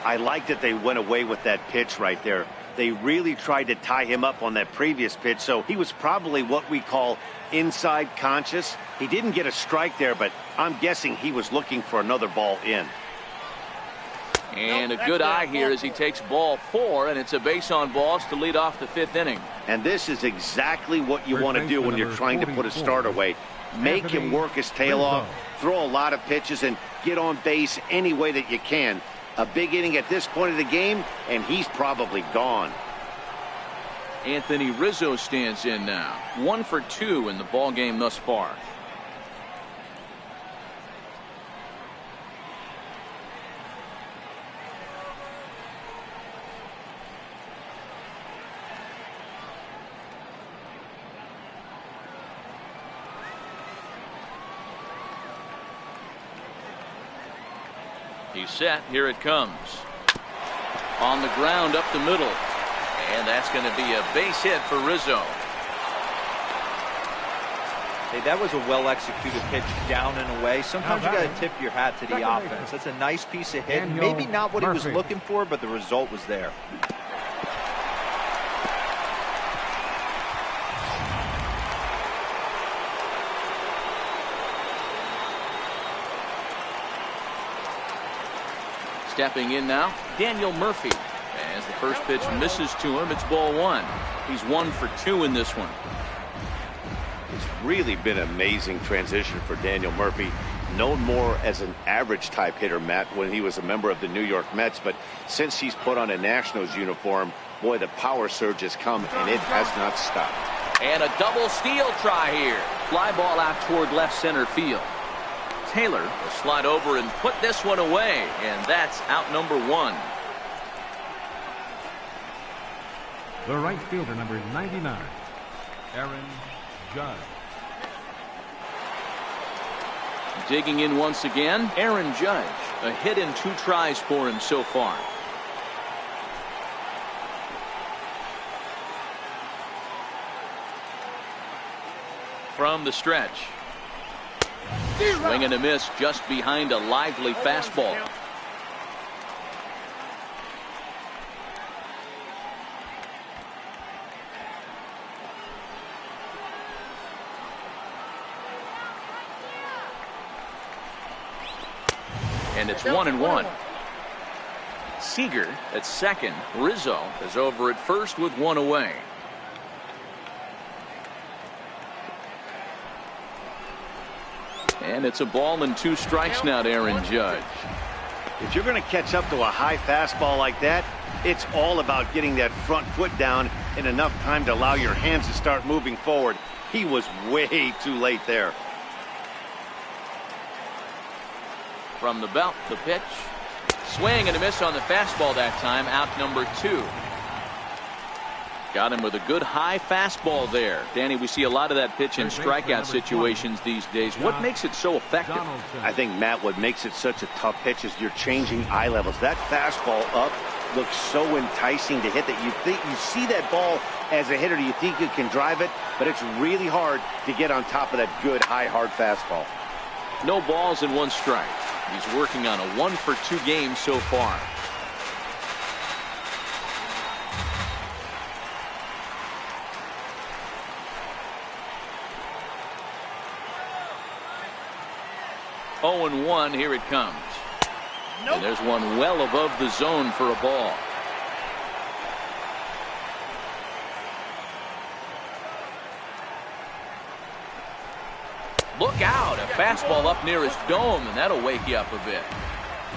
I like that they went away with that pitch right there. They really tried to tie him up on that previous pitch, so he was probably what we call inside conscious. He didn't get a strike there, but I'm guessing he was looking for another ball in. And a good eye here as he takes ball 4, and it's a base on balls to lead off the 5th inning. And this is exactly what you want to do when you're trying to put a starter away. Make him work his tail off, throw a lot of pitches, and get on base any way that you can. A big inning at this point of the game, and he's probably gone. Anthony Rizzo stands in now. 1 for 2 in the ball game thus far. He's set. Here it comes. On the ground up the middle. And that's going to be a base hit for Rizzo. Hey, that was a well-executed pitch down and away. Sometimes you got to tip your hat to the offense. That's a nice piece of hit. Maybe not what he was looking for, but the result was there. Stepping in now, Daniel Murphy. As the first pitch misses to him, it's ball 1. He's 1 for 2 in this one. It's really been an amazing transition for Daniel Murphy. Known more as an average type hitter, Matt, when he was a member of the New York Mets. But since he's put on a Nationals uniform, boy, the power surge has come, and it has not stopped. And a double steal try here. Fly ball out toward left center field. Taylor will slide over and put this one away, and that's out number 1. The right fielder, number 99, Aaron Judge. Digging in once again, Aaron Judge. A hit in 2 tries for him so far. From the stretch. Swing and a miss just behind a lively fastball. And it's 1-1. Seager at second. Rizzo is over at first with 1 away. And it's a ball and 2 strikes now to Aaron Judge. If you're going to catch up to a high fastball like that, it's all about getting that front foot down in enough time to allow your hands to start moving forward. He was way too late there. From the belt, the pitch. Swing and a miss on the fastball that time. Out number 2. Got him with a good high fastball there. Danny, we see a lot of that pitch in strikeout situations these days. What makes it so effective? I think, Matt, what makes it such a tough pitch is you're changing eye levels. That fastball up looks so enticing to hit that you think you see that ball as a hitter, you think you can drive it, but it's really hard to get on top of that good high hard fastball. No balls and 1 strike. He's working on a 1 for 2 game so far. Oh and 1, here it comes. And there's one well above the zone for a ball. Look out, a fastball up near his dome, and that'll wake you up a bit.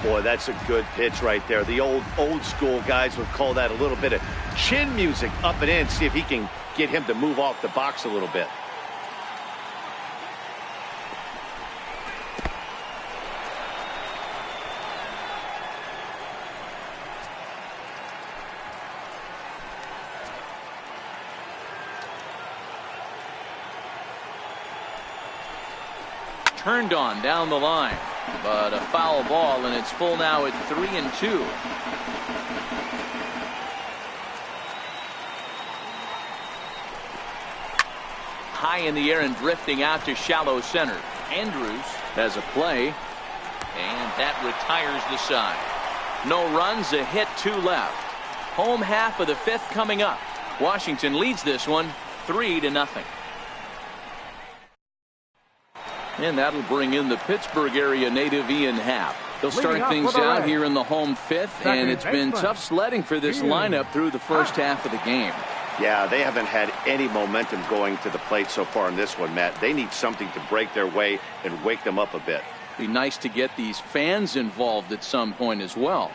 Boy, that's a good pitch right there. The old school guys would call that a little bit of chin music up and in. See if he can get him to move off the box a little bit. Turned on down the line, but a foul ball, and it's full now at 3-2. High in the air and drifting out to shallow center. Andrews has a play, and that retires the side. No runs, a hit, 2 left. Home half of the 5th coming up. Washington leads this one 3-0. And that'll bring in the Pittsburgh area native Ian Happ. They'll start things out here in the home 5th, and it's been tough sledding for this lineup through the first half of the game. Yeah, they haven't had any momentum going to the plate so far in this one, Matt. They need something to break their way and wake them up a bit. Be nice to get these fans involved at some point as well.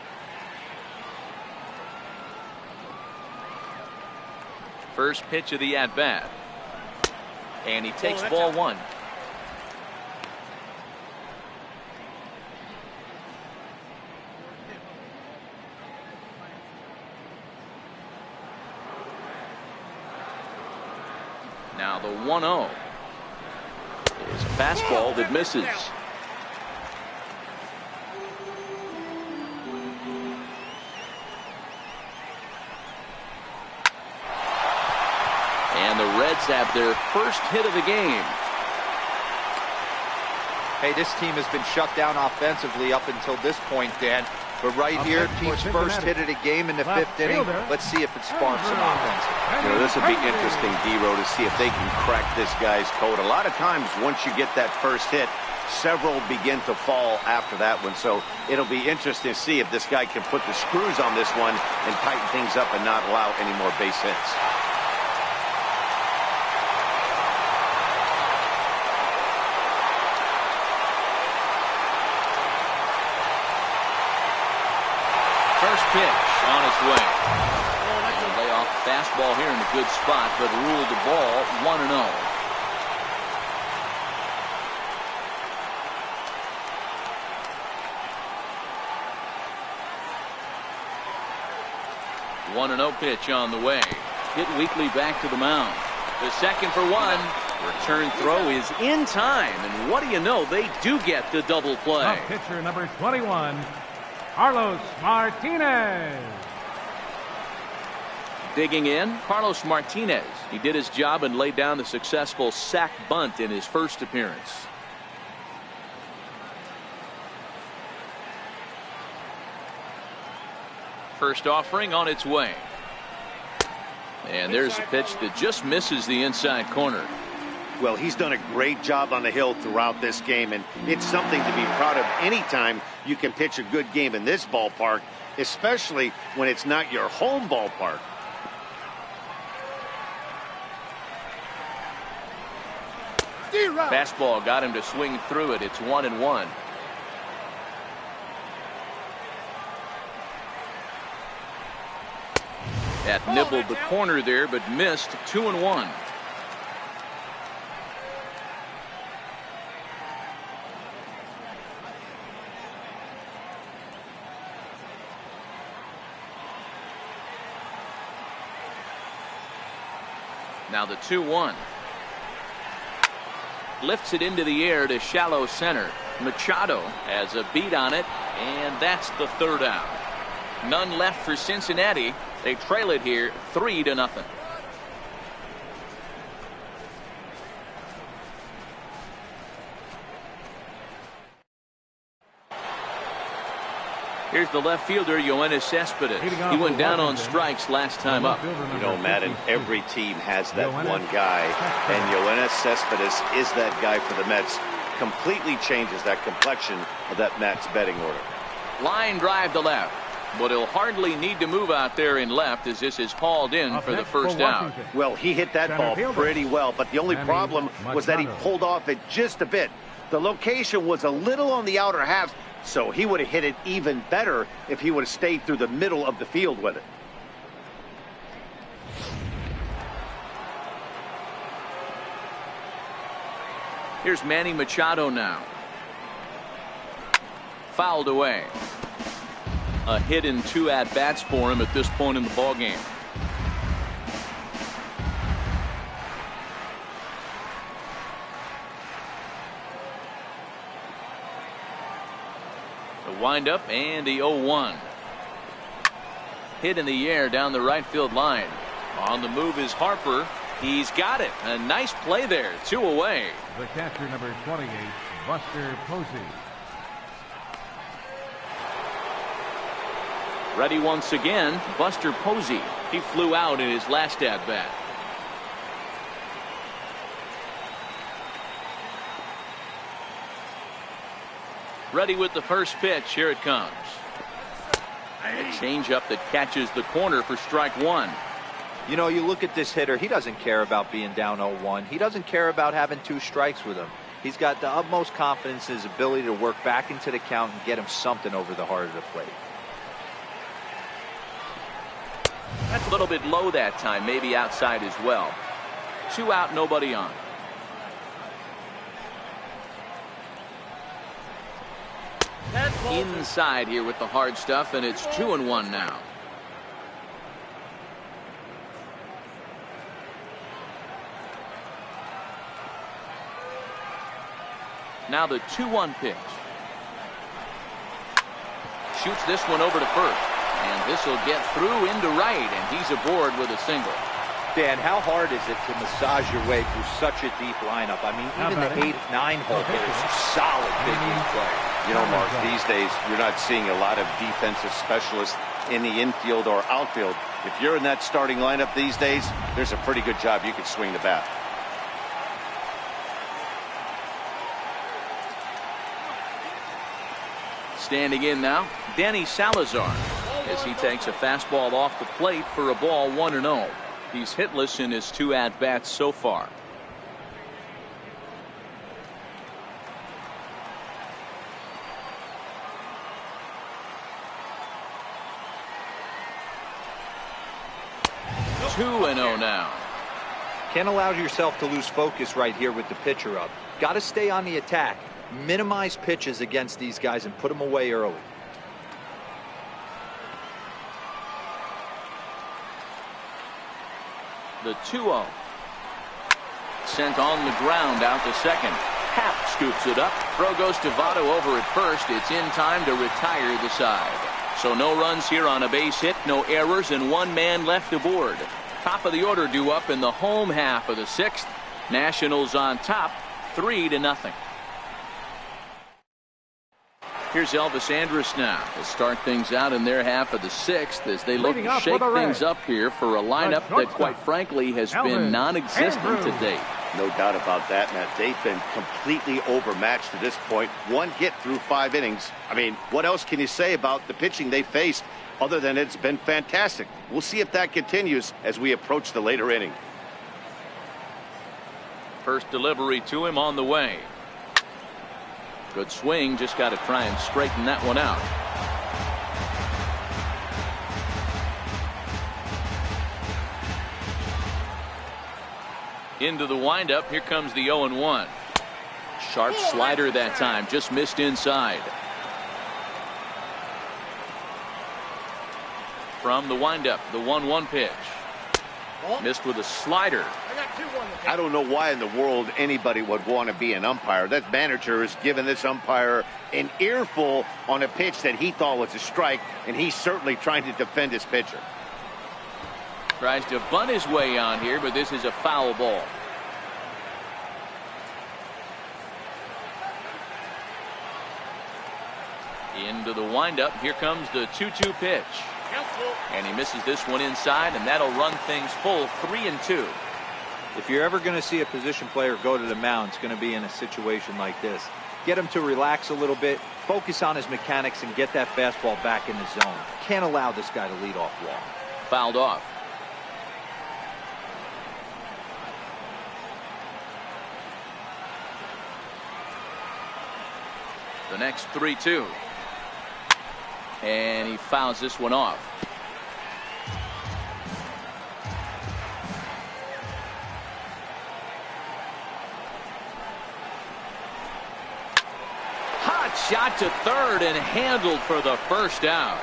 First pitch of the at-bat. And he takes ball 1. Now the 1-0 is a fastball that misses. And the Reds have their first hit of the game. Hey, this team has been shut down offensively up until this point, Dan. But right here, team's first hit of the game in the 5th inning. Let's see if it sparks some offense. You know, this will be interesting, D-Row, to see if they can crack this guy's code. A lot of times, once you get that first hit, several begin to fall after that one. So it'll be interesting to see if this guy can put the screws on this one and tighten things up and not allow any more base hits. First pitch on its way. And lay off fastball here in a good spot, but ruled the ball 1-0. One and 0 pitch on the way. Hit weakly back to the mound. The second for 1. Return throw is in time, and what do you know? They do get the double play. Pitcher number 21. Carlos Martinez. Digging in, Carlos Martinez. He did his job and laid down the successful sac bunt in his first appearance. First offering on its way. And there's a pitch that just misses the inside corner. Well, he's done a great job on the hill throughout this game, and it's something to be proud of anytime you can pitch a good game in this ballpark, especially when it's not your home ballpark. Fastball got him to swing through it. It's 1-1. That nibbled the corner there, but missed. 2-1. Now the 2-1. Lifts it into the air to shallow center. Machado has a beat on it, and that's the third out. None left for Cincinnati. They trail it here 3-0. Here's the left fielder, Yoenis Cespedes. He went down on strikes last time up. You know, Matt, and every team has that one guy, and Yoenis Cespedes is that guy for the Mets. Completely changes that complexion of that Mets betting order. Line drive to left, but he'll hardly need to move out there in left as this is hauled in for the first out. Well, he hit that ball pretty well, but the only problem was that he pulled off it just a bit. The location was a little on the outer half, So he would have hit it even better if he would have stayed through the middle of the field with it. Here's Manny Machado now. Fouled away. A hit in 2 at-bats for him at this point in the ballgame. The windup and the 0-1. Hit in the air down the right field line. On the move is Harper. He's got it. A nice play there. 2 away. The catcher, number 28, Buster Posey. Ready once again, Buster Posey. He flew out in his last at-bat. Ready with the first pitch. Here it comes. A changeup that catches the corner for strike 1. You know, you look at this hitter, he doesn't care about being down 0-1. He doesn't care about having 2 strikes with him. He's got the utmost confidence in his ability to work back into the count and get him something over the heart of the plate. That's a little bit low that time, maybe outside as well. 2 out, nobody on. Inside here with the hard stuff, and it's 2-1 now. Now the 2-1 pitch. Shoots this one over to first. And this will get through into right, and he's aboard with a single. Dan, how hard is it to massage your way through such a deep lineup? I mean, even the 8-9 hole hitters are solid big league play. You know, Mark, these days you're not seeing a lot of defensive specialists in the infield or outfield. If you're in that starting lineup these days, there's a pretty good job you could swing the bat. Standing in now, Danny Salazar, as he takes a fastball off the plate for a ball 1-0. He's hitless in his 2 at-bats so far. Two and 0 now. Can't allow yourself to lose focus right here with the pitcher up. Got to stay on the attack. Minimize pitches against these guys and put them away early. The 2-0. Sent on the ground out to second. Happ scoops it up. Throw goes to Votto over at first. It's in time to retire the side. So no runs here on a base hit, no errors, and 1 man left aboard. Top of the order due up in the home half of the 6th. Nationals on top, 3-0. Here's Elvis Andrus now to start things out in their half of the 6th as they look to shake things up here for a lineup that, quite frankly, has been non-existent to date. No doubt about that, Matt. They've been completely overmatched to this point. 1 hit through 5 innings. I mean, what else can you say about the pitching they faced other than it's been fantastic? We'll see if that continues as we approach the later inning. First delivery to him on the way. Good swing, just got to try and straighten that one out. Into the windup, here comes the 0-1. Sharp slider that time, just missed inside. From the windup, the 1-1 pitch. Missed with a slider. I don't know why in the world anybody would want to be an umpire. That manager has given this umpire an earful on a pitch that he thought was a strike, and he's certainly trying to defend his pitcher. Tries to bunt his way on here, but this is a foul ball. Into the windup, here comes the 2-2 pitch. And he misses this one inside, and that'll run things full 3-2. If you're ever going to see a position player go to the mound, it's going to be in a situation like this. Get him to relax a little bit, focus on his mechanics, and get that fastball back in the zone. Can't allow this guy to lead off long. Fouled off. The next 3-2. And he fouls this one off. Hot shot to third and handled for the first out.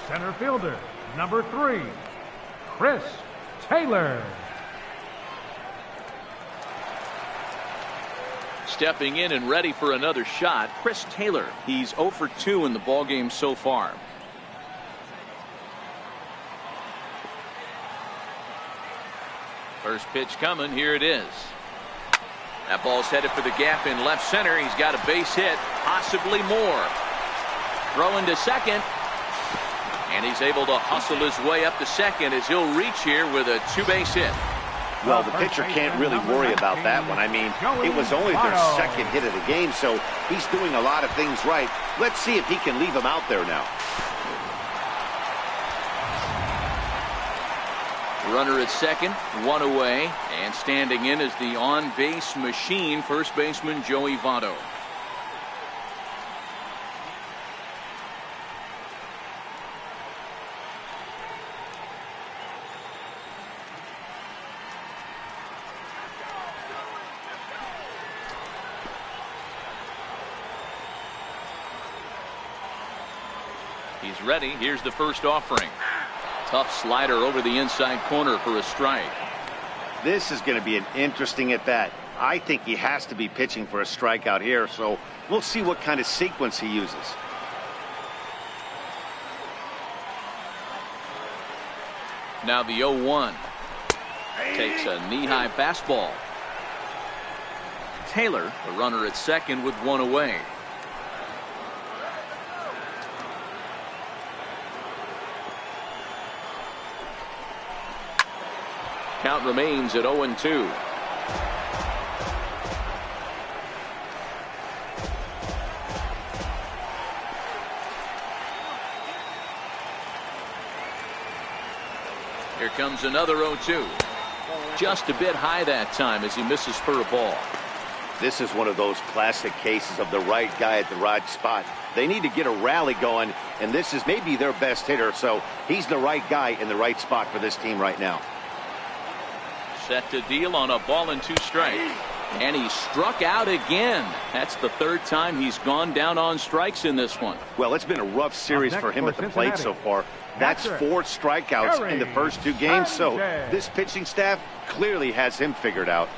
Center fielder, number 3, Chris Taylor. Stepping in and ready for another shot, Chris Taylor. He's 0 for 2 in the ballgame so far. First pitch coming. Here it is. That ball's headed for the gap in left center. He's got a base hit, possibly more. Throwing to second. And he's able to hustle his way up to second as he'll reach here with a 2-base hit. Well, the pitcher can't really worry about that one. I mean, it was only their second hit of the game, so he's doing a lot of things right. Let's see if he can leave him out there now. Runner at second, 1 away, and standing in is the on-base machine, first baseman Joey Votto. He's ready. Here's the first offering. Tough slider over the inside corner for a strike. This is going to be an interesting at bat. I think he has to be pitching for a strikeout here, so we'll see what kind of sequence he uses. Now the 0-1. Takes a knee-high fastball. Taylor, the runner at second with 1 away. Count remains at 0-2. Here comes another 0-2. Just a bit high that time as he misses for a ball. This is one of those classic cases of the right guy at the right spot. They need to get a rally going, and this is maybe their best hitter, so he's the right guy in the right spot for this team right now. Set to deal on a ball and 2 strikes. And he struck out again. That's the 3rd time he's gone down on strikes in this one. Well, it's been a rough series for him at the plate so far. That's 4 strikeouts in the first 2 games, so this pitching staff clearly has him figured out.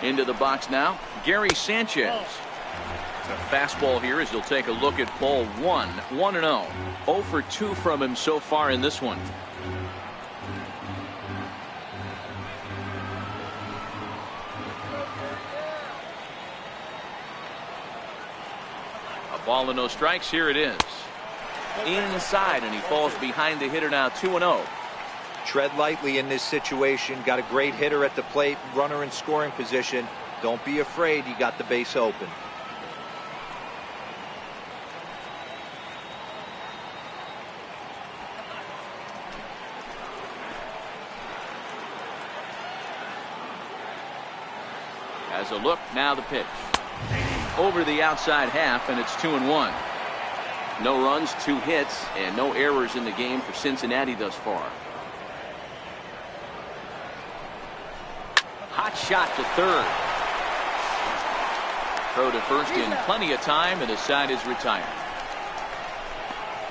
Into the box now, Gary Sanchez. The fastball here as he'll take a look at ball 1. 1-0. 0 for 2 from him so far in this one. A ball and no strikes. Here it is. Inside, and he falls behind the hitter now. 2-0. Tread lightly in this situation. Got a great hitter at the plate, runner in scoring position. Don't be afraid. You got the base open. As a look, now the pitch. Over the outside half, and it's 2-1. No runs, 2 hits, and no errors in the game for Cincinnati thus far. Hot shot to third. Throw to first in plenty of time, and the side is retired.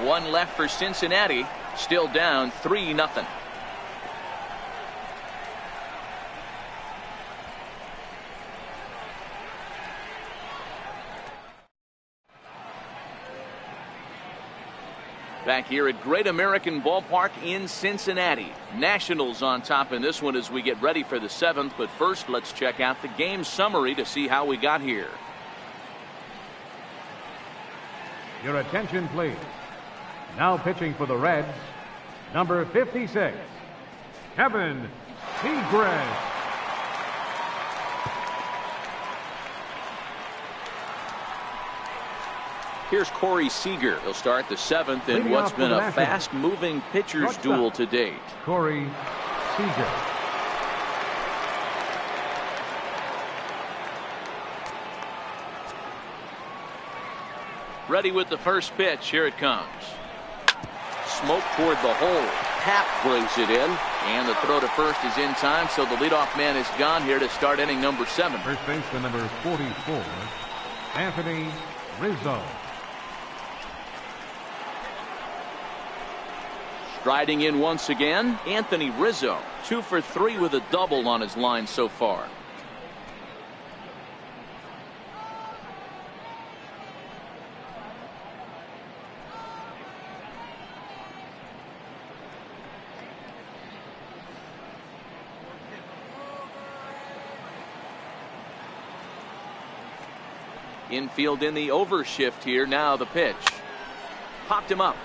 1 left for Cincinnati. Still down 3-0. Back here at Great American Ballpark in Cincinnati. Nationals on top in this one as we get ready for the 7th. But first, let's check out the game summary to see how we got here. Your attention, please. Now pitching for the Reds, number 56, Kevin Segrist. Here's Corey Seager. He'll start the 7th in Leading what's off been for the a Nationals, fast-moving pitcher's duel to date. Corey Seager. Ready with the first pitch. Here it comes. Smoke toward the hole. Happ brings it in. And the throw to first is in time, so the leadoff man is gone here to start inning number 7. First baseman number 44, Anthony Rizzo. Striding in once again, Anthony Rizzo. 2 for 3 with a double on his line so far. Infield in the overshift here. Now the pitch. Popped him up.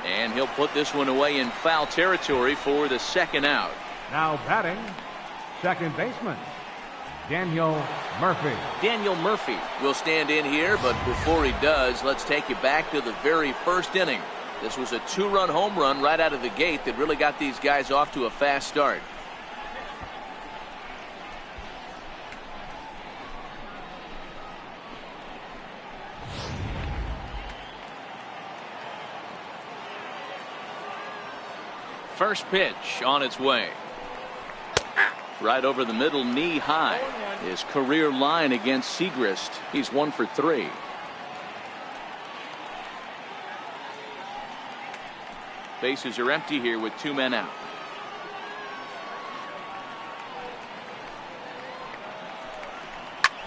And he'll put this one away in foul territory for the second out. Now batting, second baseman, Daniel Murphy. Daniel Murphy will stand in here, but before he does, let's take you back to the very first inning. This was a 2-run home run right out of the gate that really got these guys off to a fast start. First pitch on its way. Right over the middle, knee high. His career line against Segrist. He's 1 for 3. Bases are empty here with 2 men out.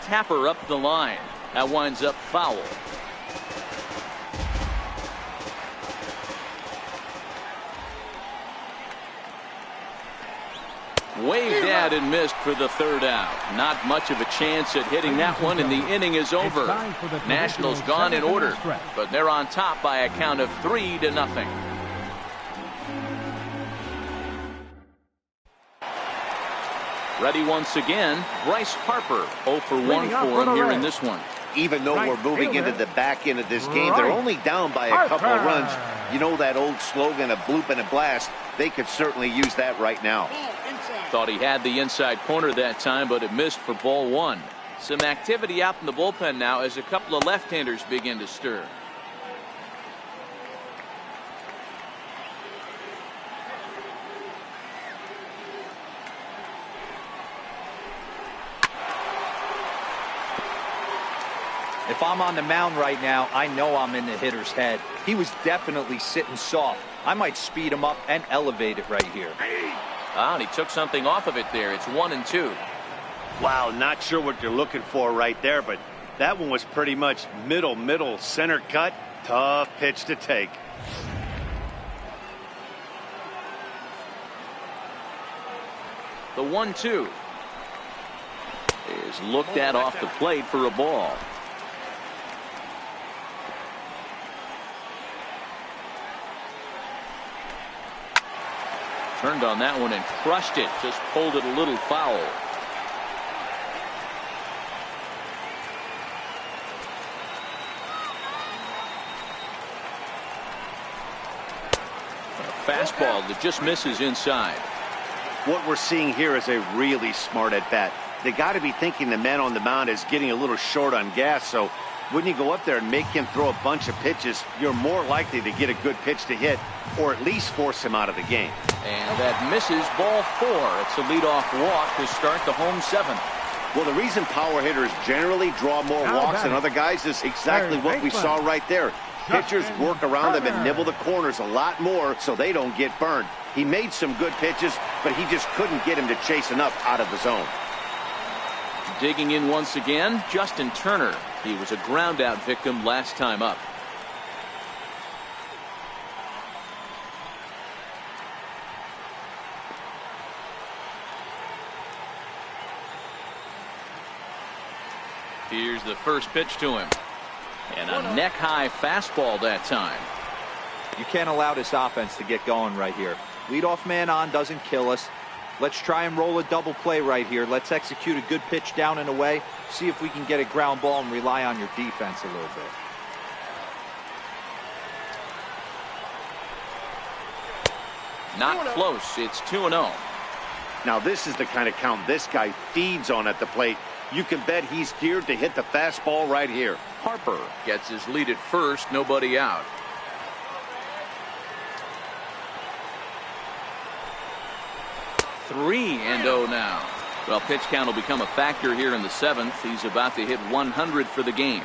Tapper up the line. That winds up foul. Waved at and missed for the third out. Not much of a chance at hitting that one, and the inning is over. Nationals gone in order, but they're on top by a count of 3-0. Ready once again, Bryce Harper. 0 for 1 for him here in this one. Even though we're moving into the back end of this game, they're only down by a couple of runs. You know that old slogan, a bloop and a blast. They could certainly use that right now. Thought he had the inside corner that time, but it missed for ball 1. Some activity out in the bullpen now as a couple of left-handers begin to stir. If I'm on the mound right now, I know I'm in the hitter's head. He was definitely sitting soft. I might speed him up and elevate it right here. And he took something off of it there. It's 1-2. Wow, not sure what you're looking for right there, but that one was pretty much middle, center cut. Tough pitch to take. The 1-2 is looked at off the plate for a ball. Turned on that one and crushed it. Just pulled it a little foul. A fastball that just misses inside. What we're seeing here is a really smart at bat. They got to be thinking the man on the mound is getting a little short on gas, so when you go up there and make him throw a bunch of pitches, you're more likely to get a good pitch to hit, or at least force him out of the game. And that misses, ball 4. It's a leadoff walk to start the home 7th. Well, the reason power hitters generally draw more walks than other guys is exactly what we saw right there. Pitchers work around them and nibble the corners a lot more so they don't get burned. He made some good pitches, but he just couldn't get him to chase enough out of the zone. Digging in once again, Justin Turner. He was a ground out victim last time up. Here's the first pitch to him. And a neck-high fastball that time. You can't allow this offense to get going right here. Leadoff man on doesn't kill us. Let's try and roll a double play right here. Let's execute a good pitch down and away. See if we can get a ground ball and rely on your defense a little bit. Not close. It's 2-0. Now this is the kind of count this guy feeds on at the plate. You can bet he's geared to hit the fastball right here. Harper gets his lead at first, nobody out. Three and 0 now. Well, pitch count will become a factor here in the 7th. He's about to hit 100 for the game.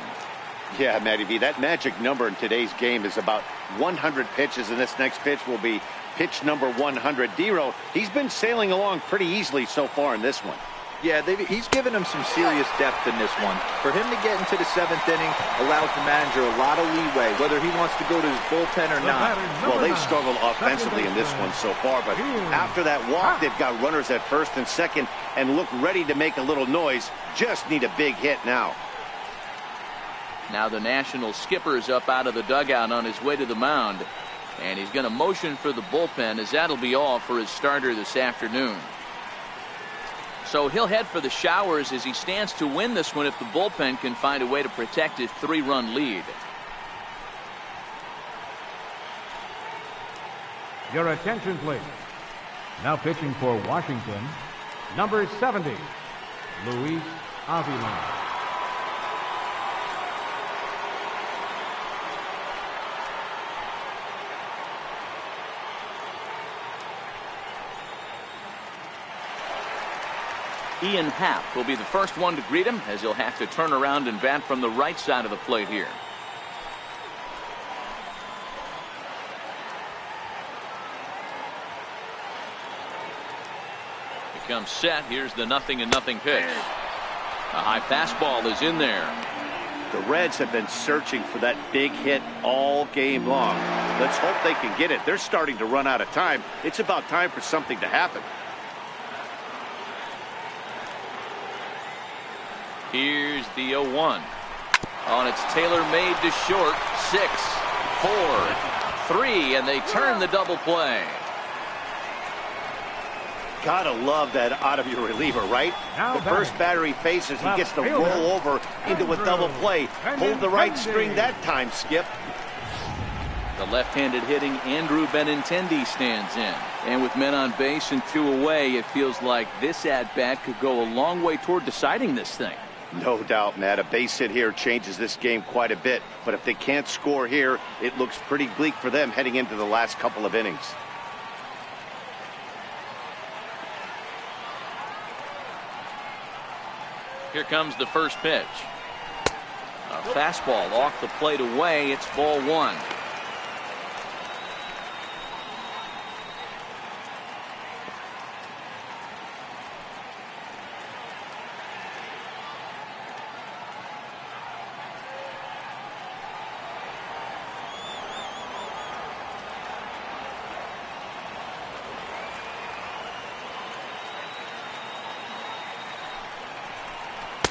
Yeah, Matty V, that magic number in today's game is about 100 pitches, and this next pitch will be pitch number 100. D-Row, he's been sailing along pretty easily so far in this one. Yeah, he's given him some serious depth in this one. For him to get into the 7th inning allows the manager a lot of leeway, whether he wants to go to his bullpen or not. Well, they've struggled offensively in this one so far, but after that walk, they've got runners at first and second and look ready to make a little noise. Just need a big hit now. Now the National skipper's up out of the dugout on his way to the mound, and he's going to motion for the bullpen, as that'll be all for his starter this afternoon. So he'll head for the showers as he stands to win this one if the bullpen can find a way to protect his 3-run lead. Your attention, please. Now pitching for Washington, number 70, Luis Avila. Ian Happ will be the first one to greet him, as he'll have to turn around and bat from the right side of the plate here. He comes set. Here's the 0-0 pitch. A high fastball is in there. The Reds have been searching for that big hit all game long. Let's hope they can get it. They're starting to run out of time. It's about time for something to happen. Here's the 0-1. And it's tailor-made to short. 6, 4, 3, and they turn the double play. Gotta love that out of your reliever, right? The first batter he faces, he gets to roll over into a double play. Hold the right string that time, Skip. The left-handed hitting Andrew Benintendi stands in. And with men on base and 2 away, it feels like this at-bat could go a long way toward deciding this thing. No doubt, Matt. A base hit here changes this game quite a bit. But if they can't score here, it looks pretty bleak for them heading into the last couple of innings. Here comes the first pitch. A fastball off the plate away. It's ball 1.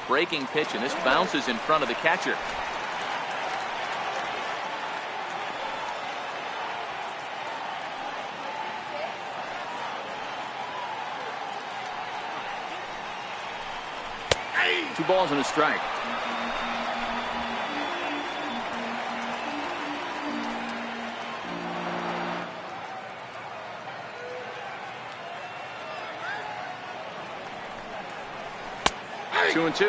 Breaking pitch, and this bounces in front of the catcher. Two balls and a strike. Two and 2.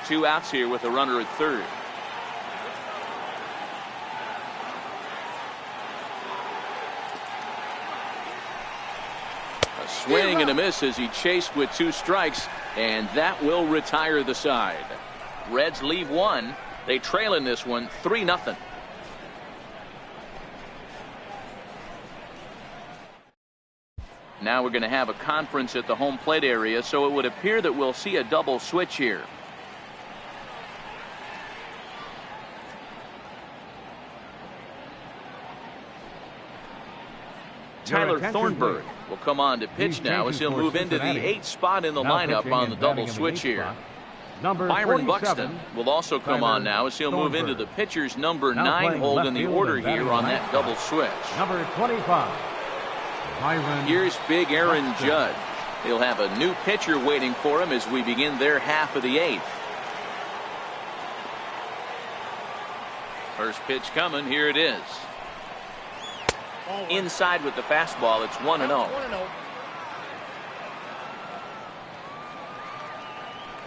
Two outs here with a runner at third. A swing and a miss as he chased with 2 strikes. And that will retire the side. Reds leave 1. They trail in this one 3-0. Now we're going to have a conference at the home plate area, so it would appear that we'll see a double switch here. Tyler Thornburg will come on to pitch now as he'll move into the 8th spot in the lineup on the double switch here. Byron Buxton will also come on now as he'll move into the pitcher's number 9 hold in the order here on that double switch. Number 25. Here's big Aaron Judge. He'll have a new pitcher waiting for him as we begin their half of the 8th. First pitch coming. Here it is. Inside with the fastball. It's 1-0.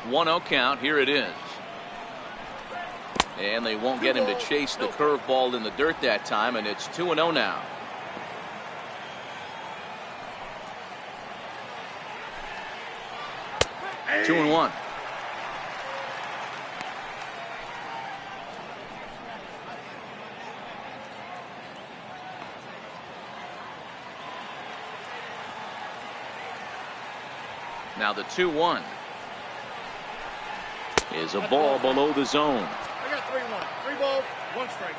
1-0 count. Here it is. And they won't get him to chase the curveball in the dirt that time, and it's 2-0 now. Two and one. Now the 2-1 is a ball below the zone. I got 3-1. 3 balls, 1 strike.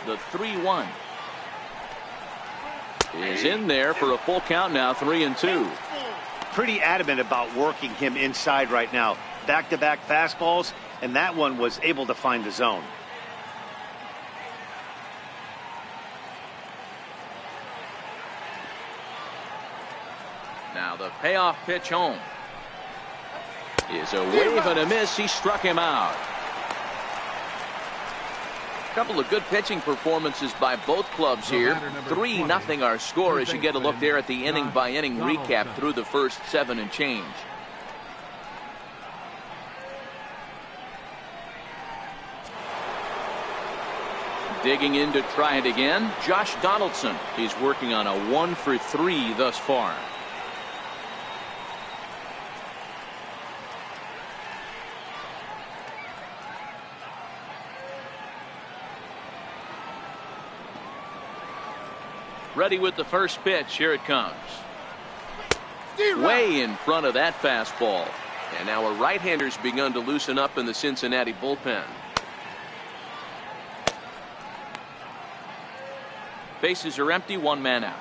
The 3-1 is in there for a full count now. 3-2. Pretty adamant about working him inside right now. Back-to-back fastballs, and that one was able to find the zone. Now the payoff pitch home is a wave and a miss. He struck him out. Couple of good pitching performances by both clubs here. 3-0 our score as you get a look there at the inning by inning recap through the first 7 and change. Digging in to try it again, Josh Donaldson. He's working on a 1 for 3 thus far. Ready with the first pitch. Here it comes. Way in front of that fastball. And now a right-hander's begun to loosen up in the Cincinnati bullpen. Bases are empty. 1 man out.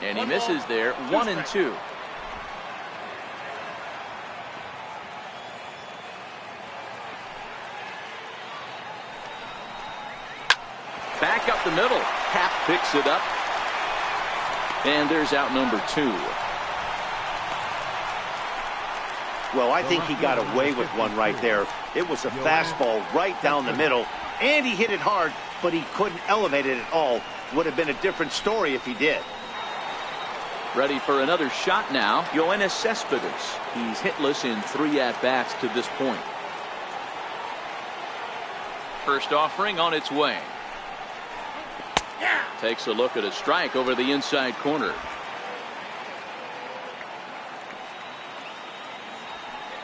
And he misses there. 1-2. Back up the middle. Cap picks it up. And there's out number 2. Well, I think he got away with one right there. It was a fastball right down the middle, and he hit it hard, but he couldn't elevate it at all. Would have been a different story if he did. Ready for another shot now. Yoenis Cespedes. He's hitless in 3 at-bats to this point. First offering on its way. Takes a look at a strike over the inside corner.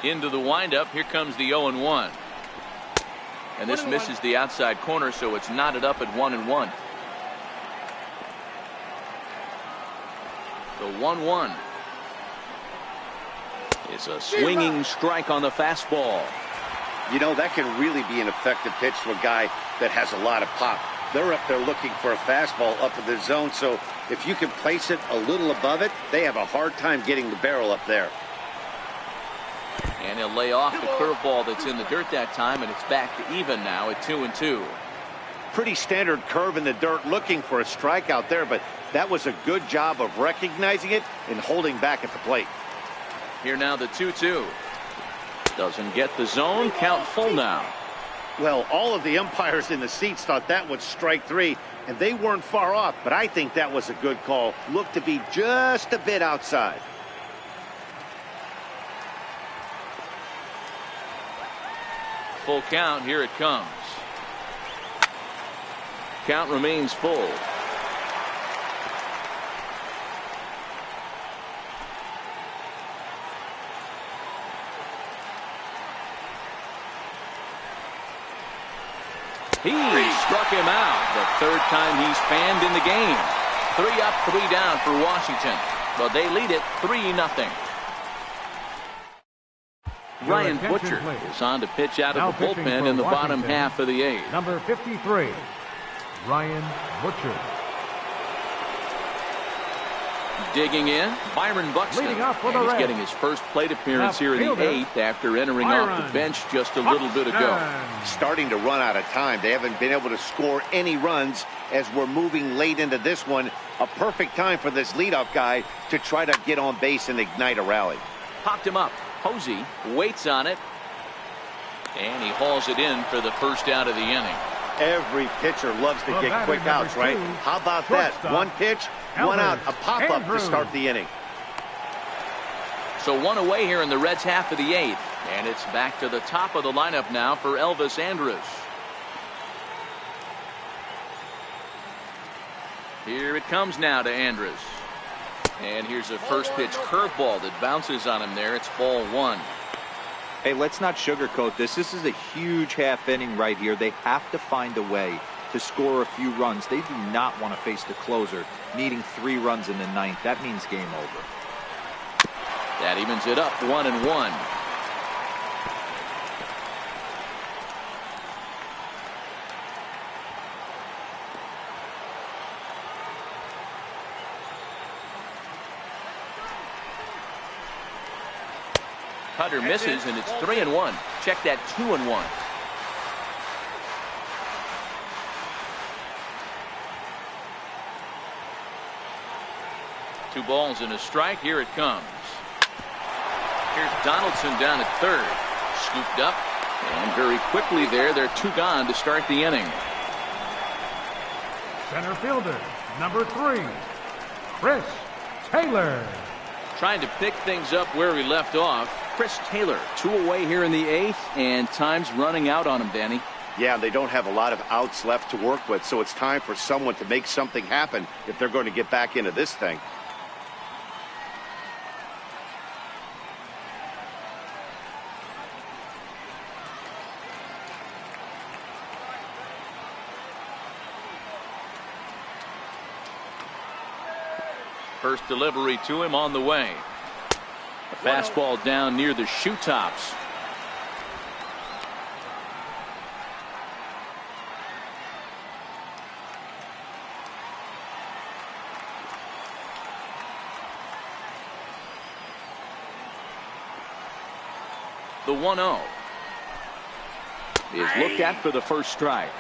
Into the windup. Here comes the 0-1. And this misses the outside corner, so it's knotted up at 1-1. The 1-1 is a swinging strike on the fastball. You know, that can really be an effective pitch to a guy that has a lot of pop. They're up there looking for a fastball up in the zone, so if you can place it a little above it, they have a hard time getting the barrel up there. And he'll lay off the curveball that's in the dirt that time, and it's back to even now at 2-2. Pretty standard curve in the dirt, looking for a strikeout there, but that was a good job of recognizing it and holding back at the plate. Here now the 2-2. Doesn't get the zone. Count full now. Well, all of the umpires in the seats thought that was strike 3, and they weren't far off, but I think that was a good call. Looked to be just a bit outside. full count. Here it comes. Count remains full. He struck him out. The third time he's fanned in the game. 3 up, 3 down for Washington. But they lead it 3-0. Ryan Butcher is on to pitch out of the bullpen in the bottom half of the 8th. Number 53, Ryan Butcher. Digging in, Byron Buxton. And he's getting his first plate appearance here in the 8th after entering off the bench just a little bit ago. Starting to run out of time. They haven't been able to score any runs as we're moving late into this one. A perfect time for this leadoff guy to try to get on base and ignite a rally. Popped him up. Posey waits on it. And he hauls it in for the first out of the inning. Every pitcher loves to get quick outs, right? How about that? One pitch, one out, a pop-up to start the inning. So 1 away here in the Reds' half of the 8th. And it's back to the top of the lineup now for Elvis Andrus. Here it comes now to Andrus. And here's a first pitch curveball that bounces on him there. It's ball 1. Hey, let's not sugarcoat this. This is a huge half inning right here. They have to find a way to score a few runs. They do not want to face the closer needing 3 runs in the 9th. That means game over. That evens it up 1-1. Cutter misses, and it's 3-1. Check that 2-1. Two balls and a strike. Here it comes. Here's Donaldson down at third. Scooped up, and very quickly they're 2 gone to start the inning. Center fielder, number 3, Chris Taylor. Trying to pick things up where we left off. Chris Taylor, 2 away here in the 8th, and time's running out on him, Danny. Yeah, they don't have a lot of outs left to work with, so it's time for someone to make something happen if they're going to get back into this thing. First delivery to him on the way. A fastball down near the shoe tops. The 1-0 is looked at for the first strike.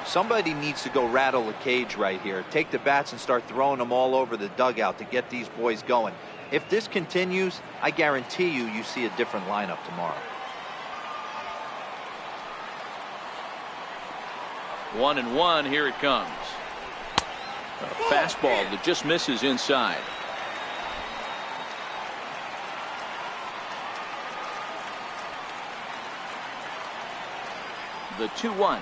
Somebody needs to go rattle the cage right here. Take the bats and start throwing them all over the dugout to get these boys going. If this continues, I guarantee you see a different lineup tomorrow. 1-1. Here it comes. A fastball that just misses inside. The 2-1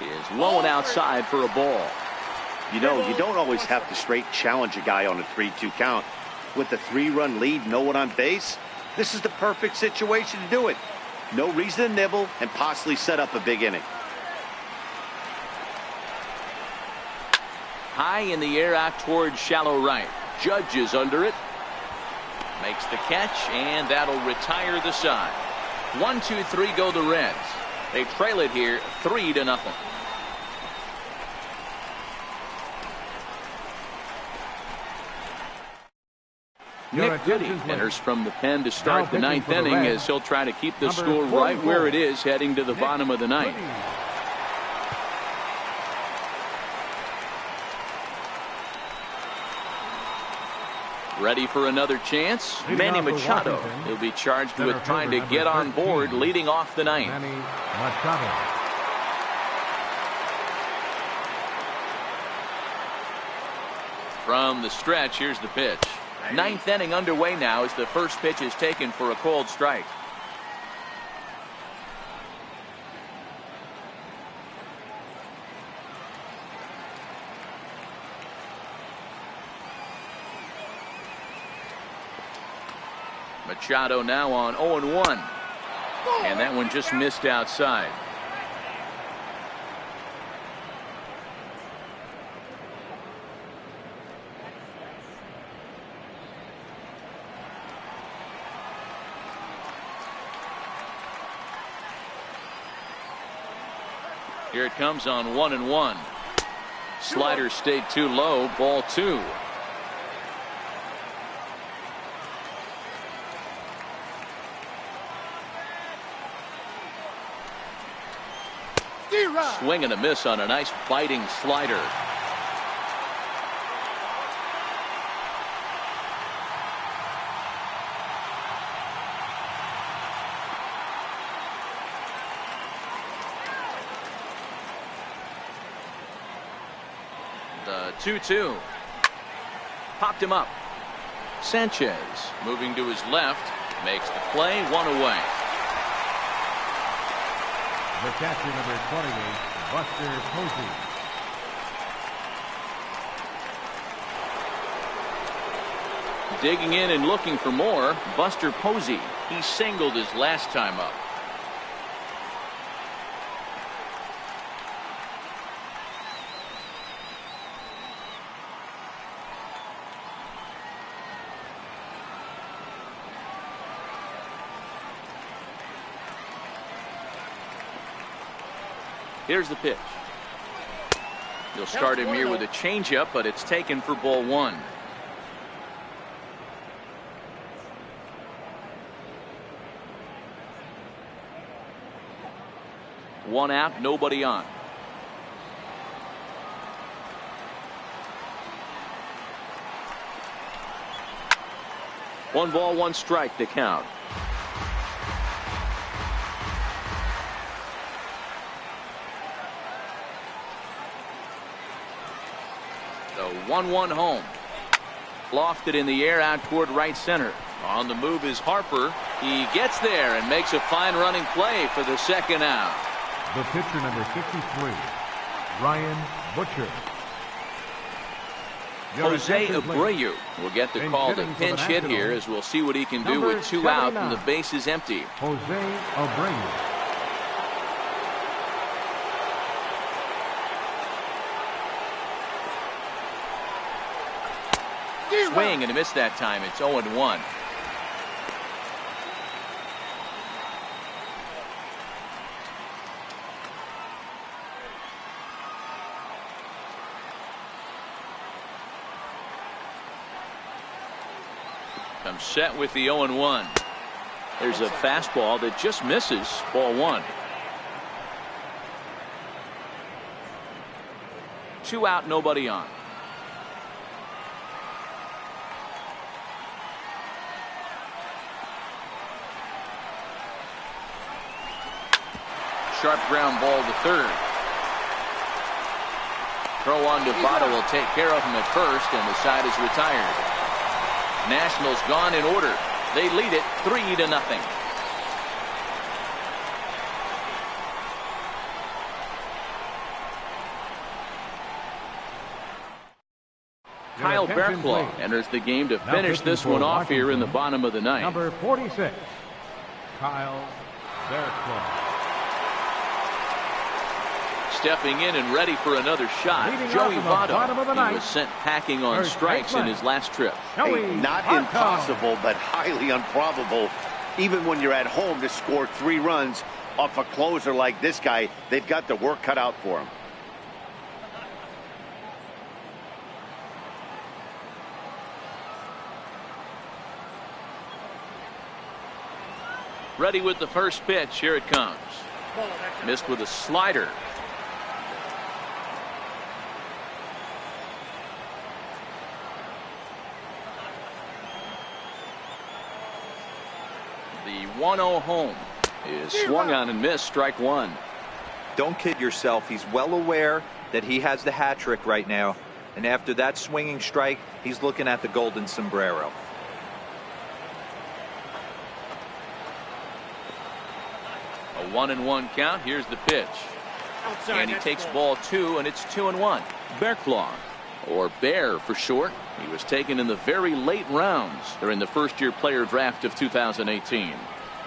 is low and outside for a ball. You know, you don't always have to straight challenge a guy on a 3-2 count. With the 3-run lead, no one on base, this is the perfect situation to do it. No reason to nibble and possibly set up a big inning. High in the air out towards shallow right. Judge is under it. Makes the catch, and that'll retire the side. 1-2-3 go the Reds. They trail it here 3-0. Nick Goody enters from the pen to start the 9th inning as he'll try to keep the score right where it is heading to the bottom of the 9th. Ready for another chance? Manny Machado. He'll be charged with trying to get on board leading off the 9th. Manny Machado. From the stretch, here's the pitch. 9th inning underway now as the first pitch is taken for a called strike. Machado now on 0-1. And that one just missed outside. Here it comes on 1-1. Slider stayed too low. Ball 2. Swing and a miss on a nice biting slider. The 2-2. Popped him up. Sanchez moving to his left. Makes the play. 1 away. The catcher, number 28, Buster Posey. Digging in and looking for more. Buster Posey. He singled his last time up. Here's the pitch. He'll start him here with a changeup, but it's taken for ball 1. One out, nobody on. One ball, one strike to count. The 1-1 home. Lofted in the air out toward right center. On the move is Harper. He gets there and makes a fine running play for the second out. The pitcher, number 53, Ryan Butcher. Jose Abreu will get the call to pinch hit here, as we'll see what he can do with 2 out and the bases empty. Jose Abreu. Swing and a miss that time. It's 0-1. Comes set with the 0-1. There's a fastball that just misses. Ball 1. 2 out, nobody on. Sharp ground ball to third. Throw on to Votto will take care of him at first, and the side is retired. Nationals gone in order. They lead it 3-0. Kyle Berklaw enters the game to finish this one off here in the bottom of the ninth. Number 46, Kyle Berklaw. Stepping in and ready for another shot, Joey Votto. He was sent packing on strikes in his last trip. Hey, not impossible, but highly improbable. Even when you're at home to score 3 runs off a closer like this guy, they've got the work cut out for him. Ready with the first pitch. Here it comes. Missed with a slider. The 1-0 home is swung on and missed. Strike 1. Don't kid yourself. He's well aware that he has the hat trick right now. And after that swinging strike, he's looking at the golden sombrero. A 1-1 count. Here's the pitch. And he takes ball 2, and it's 2-1. Berklaw or Bear for short. He was taken in the very late rounds during the first-year player draft of 2018.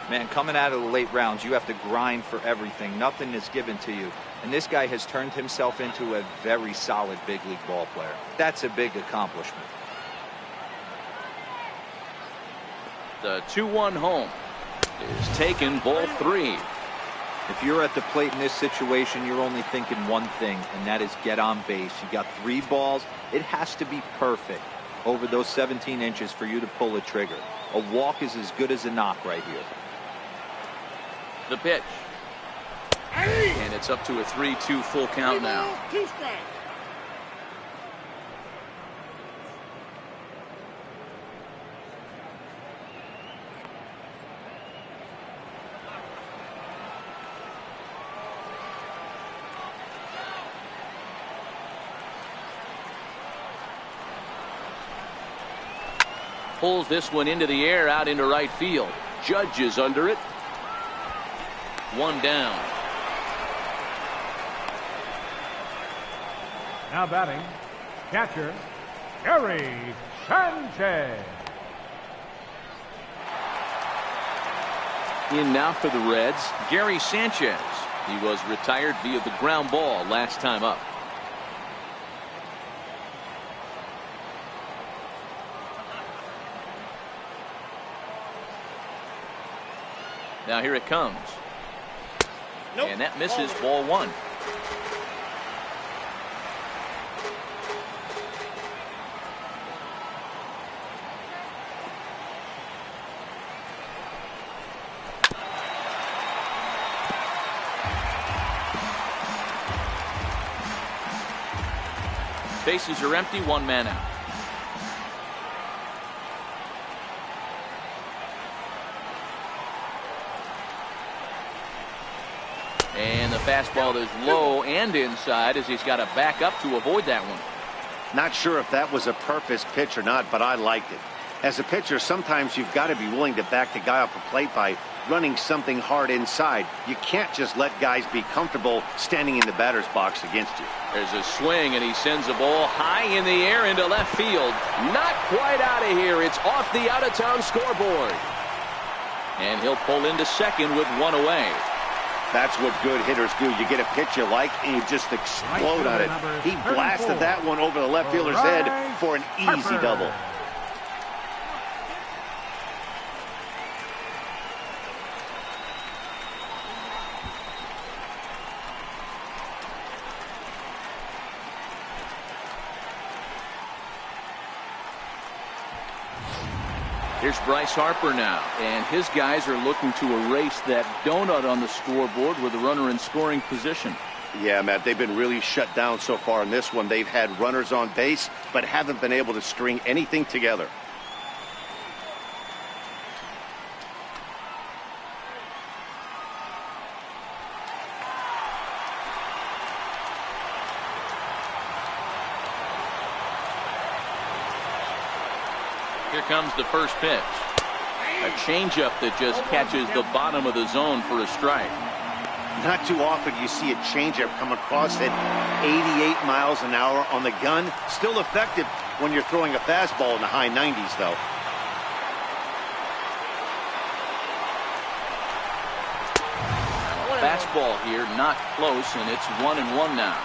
Man, coming out of the late rounds, you have to grind for everything. Nothing is given to you. And this guy has turned himself into a very solid big league ball player. That's a big accomplishment. The 2-1 home is taken, ball 3. If you're at the plate in this situation, you're only thinking one thing, and that is get on base. You got 3 balls. It has to be perfect over those 17 inches for you to pull a trigger. A walk is as good as a knock right here. The pitch. And it's up to a 3-2 full count now. 2 strikes. Pulls this one into the air out into right field. Judge is under it. 1 down. Now batting, catcher, Gary Sanchez. In now for the Reds, Gary Sanchez. He was retired via the ground ball last time up. Now here it comes. Nope. And that misses, ball 1. Bases are empty, 1 man out. And the fastball is low and inside as he's got to back up to avoid that one. Not sure if that was a purpose pitch or not, but I liked it. As a pitcher, sometimes you've got to be willing to back the guy off the plate by running something hard inside. You can't just let guys be comfortable standing in the batter's box against you. There's a swing, and he sends a ball high in the air into left field. Not quite out of here. It's off the out-of-town scoreboard. And he'll pull into second with 1 away. That's what good hitters do. You get a pitch you like, and you just explode on it. He blasted that one over the left fielder's head for an easy double. Here's Bryce Harper now, and his guys are looking to erase that donut on the scoreboard with a runner in scoring position. Yeah, Matt, they've been really shut down so far in this one. They've had runners on base, but haven't been able to string anything together. Here comes the first pitch. A changeup that just catches the bottom of the zone for a strike. Not too often you see a changeup come across at 88 miles an hour on the gun. Still effective when you're throwing a fastball in the high 90s, though. Fastball here, not close, and it's 1-1 now.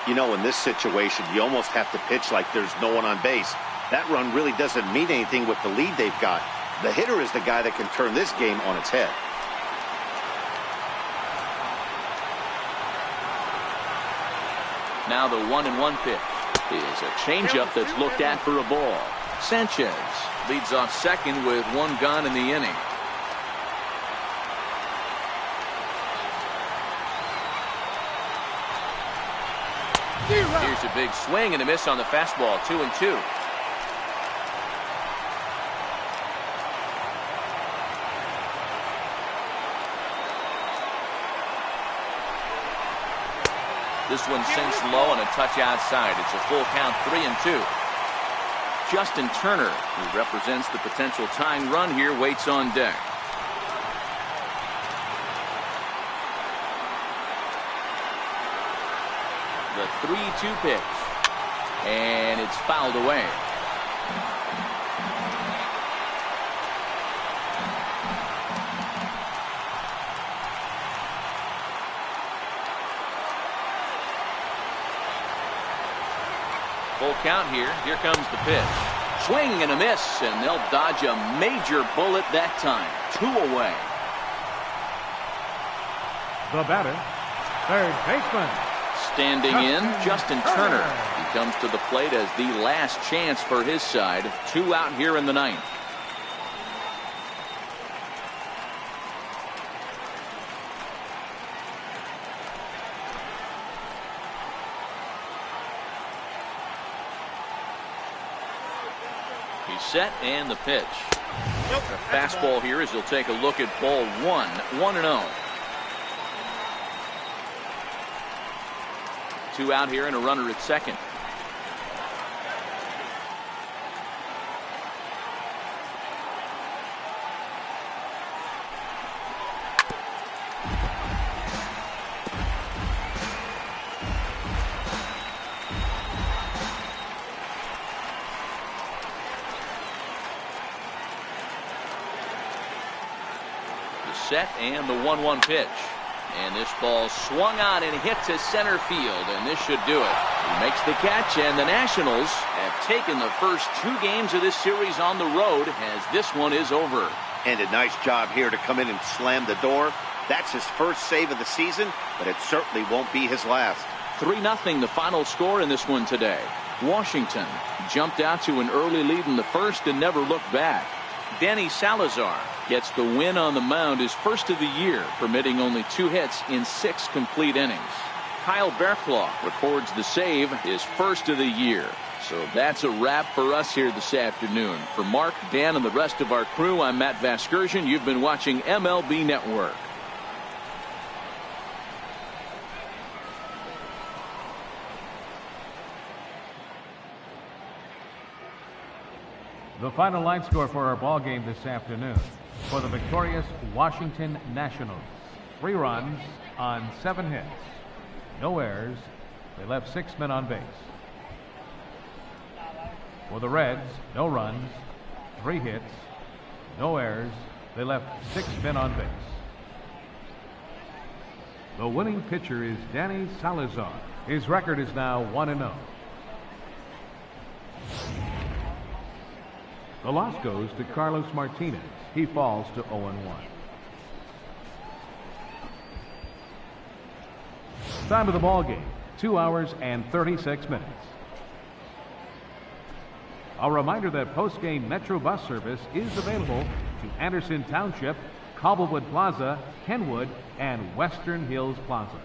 You know, in this situation, you almost have to pitch like there's no one on base. That run really doesn't mean anything with the lead they've got. The hitter is the guy that can turn this game on its head. Now the 1-1 pitch is a changeup that's looked at for a ball. Sanchez leads off second with 1 gone in the inning. Here's a big swing and a miss on the fastball. 2-2. This one sinks low and a touch outside. It's a full count, 3-2. Justin Turner, who represents the potential tying run here, waits on deck. The 3-2 pitch. And it's fouled away. Full count here. Here comes the pitch. Swing and a miss, and they'll dodge a major bullet that time. 2 away. The batter, third baseman. Standing in, Justin Turner. He comes to the plate as the last chance for his side. 2 out here in the 9th. He's set, and the pitch. Nope. A fastball here as he'll take a look at ball 1. 1-0. 2 out here and a runner at second. The set and the 1-1 pitch. And this ball swung on and hit to center field, and this should do it. He makes the catch, and the Nationals have taken the first 2 games of this series on the road as this one is over. And a nice job here to come in and slam the door. That's his first save of the season, but it certainly won't be his last. 3-0 the final score in this one today. Washington jumped out to an early lead in the first and never looked back. Danny Salazar gets the win on the mound, his first of the year, permitting only 2 hits in 6 complete innings. Kyle Barrclaw records the save, his first of the year. So that's a wrap for us here this afternoon. For Mark, Dan, and the rest of our crew, I'm Matt Vasgersian. You've been watching MLB Network. The final line score for our ball game this afternoon. For the victorious Washington Nationals, 3 runs on 7 hits. No errors. They left 6 men on base. For the Reds, no runs, 3 hits, no errors. They left 6 men on base. The winning pitcher is Danny Salazar. His record is now 1-0. The loss goes to Carlos Martinez. He falls to 0-1. Time of the ball game, 2 hours and 36 minutes. A reminder that post-game Metro bus service is available to Anderson Township, Cobblewood Plaza, Kenwood, and Western Hills Plaza.